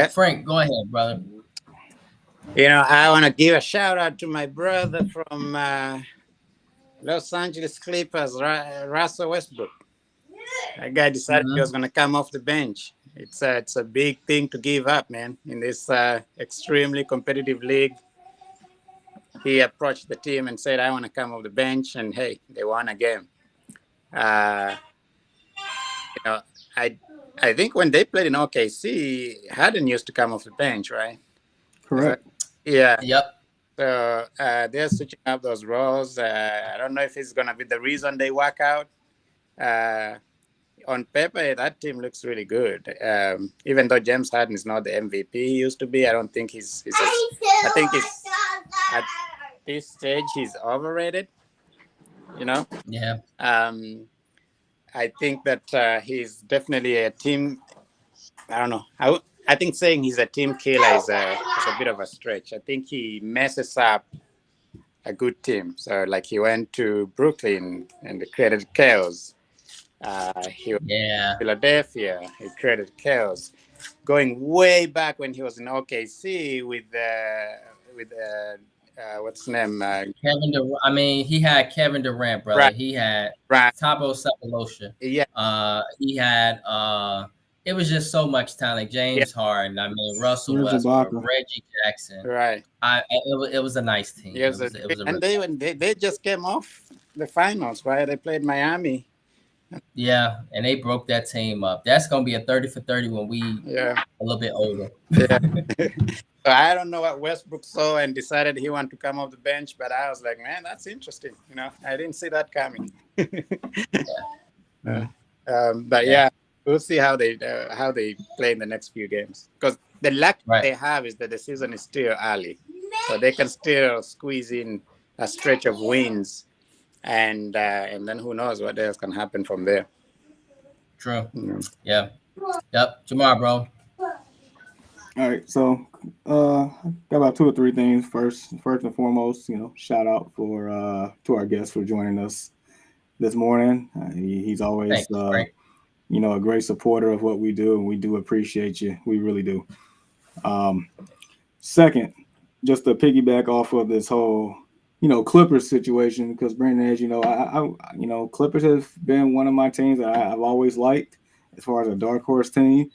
Speaker 1: Frank, go ahead, brother.
Speaker 2: I want to give a shout out to my brother from Los Angeles Clippers, Russell Westbrook. That guy decided he was going to come off the bench. It's a big thing to give up, man. In this extremely competitive league, he approached the team and said, I want to come off the bench. And, hey, they won a game. I think when they played in OKC, Harden used to come off the bench, right?
Speaker 3: Correct.
Speaker 2: Yeah.
Speaker 1: Yep.
Speaker 2: So they're switching up those roles. I don't know if it's going to be the reason they work out. On paper, that team looks really good. Even though James Harden is not the MVP he used to be, I don't think I think at this stage he's overrated.
Speaker 1: Yeah.
Speaker 2: I think that he's definitely a team. I don't know. I think saying he's a team killer is a bit of a stretch. I think he messes up a good team. So, like, he went to Brooklyn and they created chaos. He was in Philadelphia. He created chaos. Going way back when he was in OKC with what's his name?
Speaker 1: Kevin Durant. He had Kevin Durant, brother. Right. He had Thabo Sefolosha.
Speaker 2: Yeah.
Speaker 1: He had. It was just so much talent. James Harden. Russell Westbrook, Reggie Jackson.
Speaker 2: Right.
Speaker 1: It was a nice team.
Speaker 2: They just came off the finals, right? They played Miami.
Speaker 1: Yeah, and they broke that team up. That's gonna be a 30 for 30 when we a little bit older.
Speaker 2: Yeah. So I don't know what Westbrook saw and decided he wanted to come off the bench, but I was like, man, that's interesting. I didn't see that coming. But we'll see how they play in the next few games. Because the luck
Speaker 1: Right.
Speaker 2: they have is that the season is still early, so they can still squeeze in a stretch of wins, and then who knows what else can happen from there.
Speaker 1: True.
Speaker 2: Mm.
Speaker 1: Yeah. Yep. Jamar, bro.
Speaker 3: All right, so got about 2 or 3 things. First and foremost, shout out for to our guest for joining us this morning. He's always
Speaker 1: Thanks, Frank.
Speaker 3: a great supporter of what we do, and we do appreciate you. We really do. Second, just to piggyback off of this whole Clippers situation, because Brandon, as you know, Clippers have been one of my teams that I've always liked as far as a dark horse team.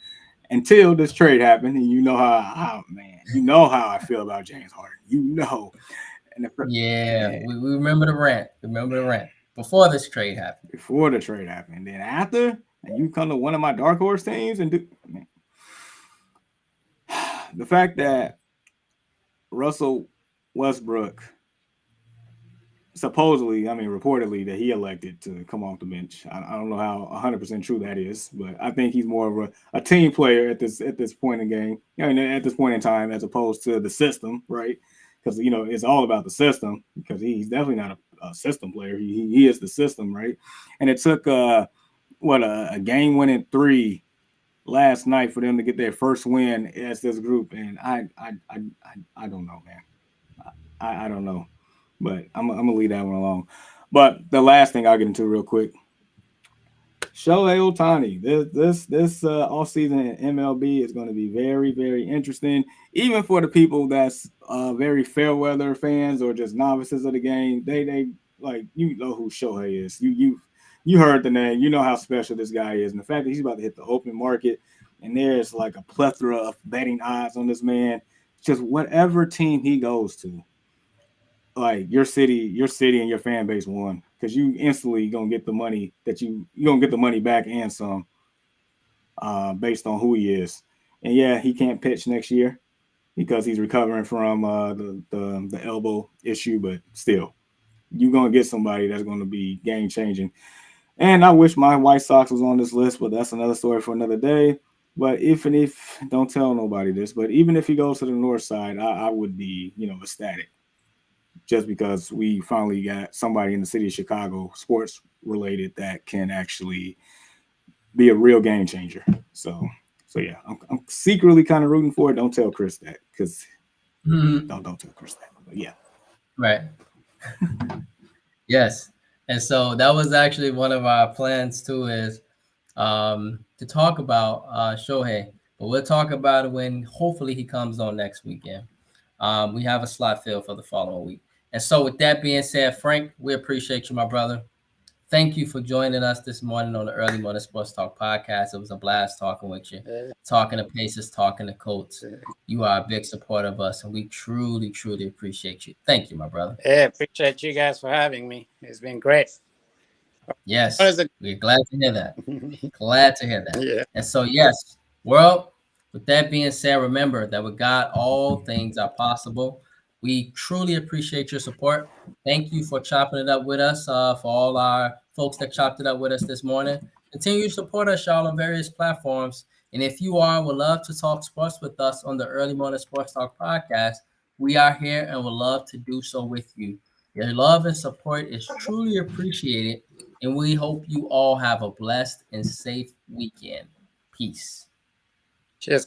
Speaker 3: Until this trade happened, and you know how I feel about James Harden. And
Speaker 1: We remember the rant. Remember the rant before this trade happened.
Speaker 3: Before the trade happened, and then after, and you come to one of my dark horse teams and do. Man. The fact that Russell Westbrook reportedly that he elected to come off the bench. I don't know how 100% true that is, but I think he's more of a team player at this point in game, at this point in time, as opposed to the system, right? Because it's all about the system. Because he's definitely not a system player. He is the system, right? And it took a game-winning 3 last night for them to get their first win as this group, and I don't know, man. I don't know. But I'm gonna leave that one alone. But the last thing I'll get into real quick: Shohei Ohtani. This off season in MLB is going to be very, very interesting, even for the people that's very fair weather fans or just novices of the game. They like who Shohei is. You heard the name. You know how special this guy is, and the fact that he's about to hit the open market, and there's like a plethora of betting odds on this man. Just whatever team he goes to. Like your city and your fan base won, because you instantly gonna get the money that you're gonna get the money back and some, based on who he is. And yeah, he can't pitch next year because he's recovering from the elbow issue, but still, you're gonna get somebody that's gonna be game changing. And I wish my White Sox was on this list, but that's another story for another day. But if don't tell nobody this, but even if he goes to the north side, I would be ecstatic. Just because we finally got somebody in the city of Chicago, sports related, that can actually be a real game changer. So yeah, I'm secretly kind of rooting for it. Don't tell Chris that, because don't tell Chris that. But yeah,
Speaker 1: right. Yes, and so that was actually one of our plans too, is to talk about Shohei, but we'll talk about it when hopefully he comes on next weekend. We have a slot filled for the following week. And so with that being said, Frank, we appreciate you, my brother. Thank you for joining us this morning on the Early Morning Sports Talk podcast. It was a blast talking with you, talking to Pacers, talking to Colts. You are a big supporter of us, and we truly, truly appreciate you. Thank you, my brother.
Speaker 2: Yeah, appreciate you guys for having me. It's been great.
Speaker 1: Yes, we're glad to hear that. Glad to hear that.
Speaker 2: Yeah.
Speaker 1: And so, yes, world, with that being said, remember that with God, all things are possible. We truly appreciate your support. Thank you for chopping it up with us, for all our folks that chopped it up with us this morning. Continue to support us, y'all, on various platforms. And if you would love to talk sports with us on the Early Morning Sports Talk podcast, we are here and would love to do so with you. Your love and support is truly appreciated, and we hope you all have a blessed and safe weekend. Peace.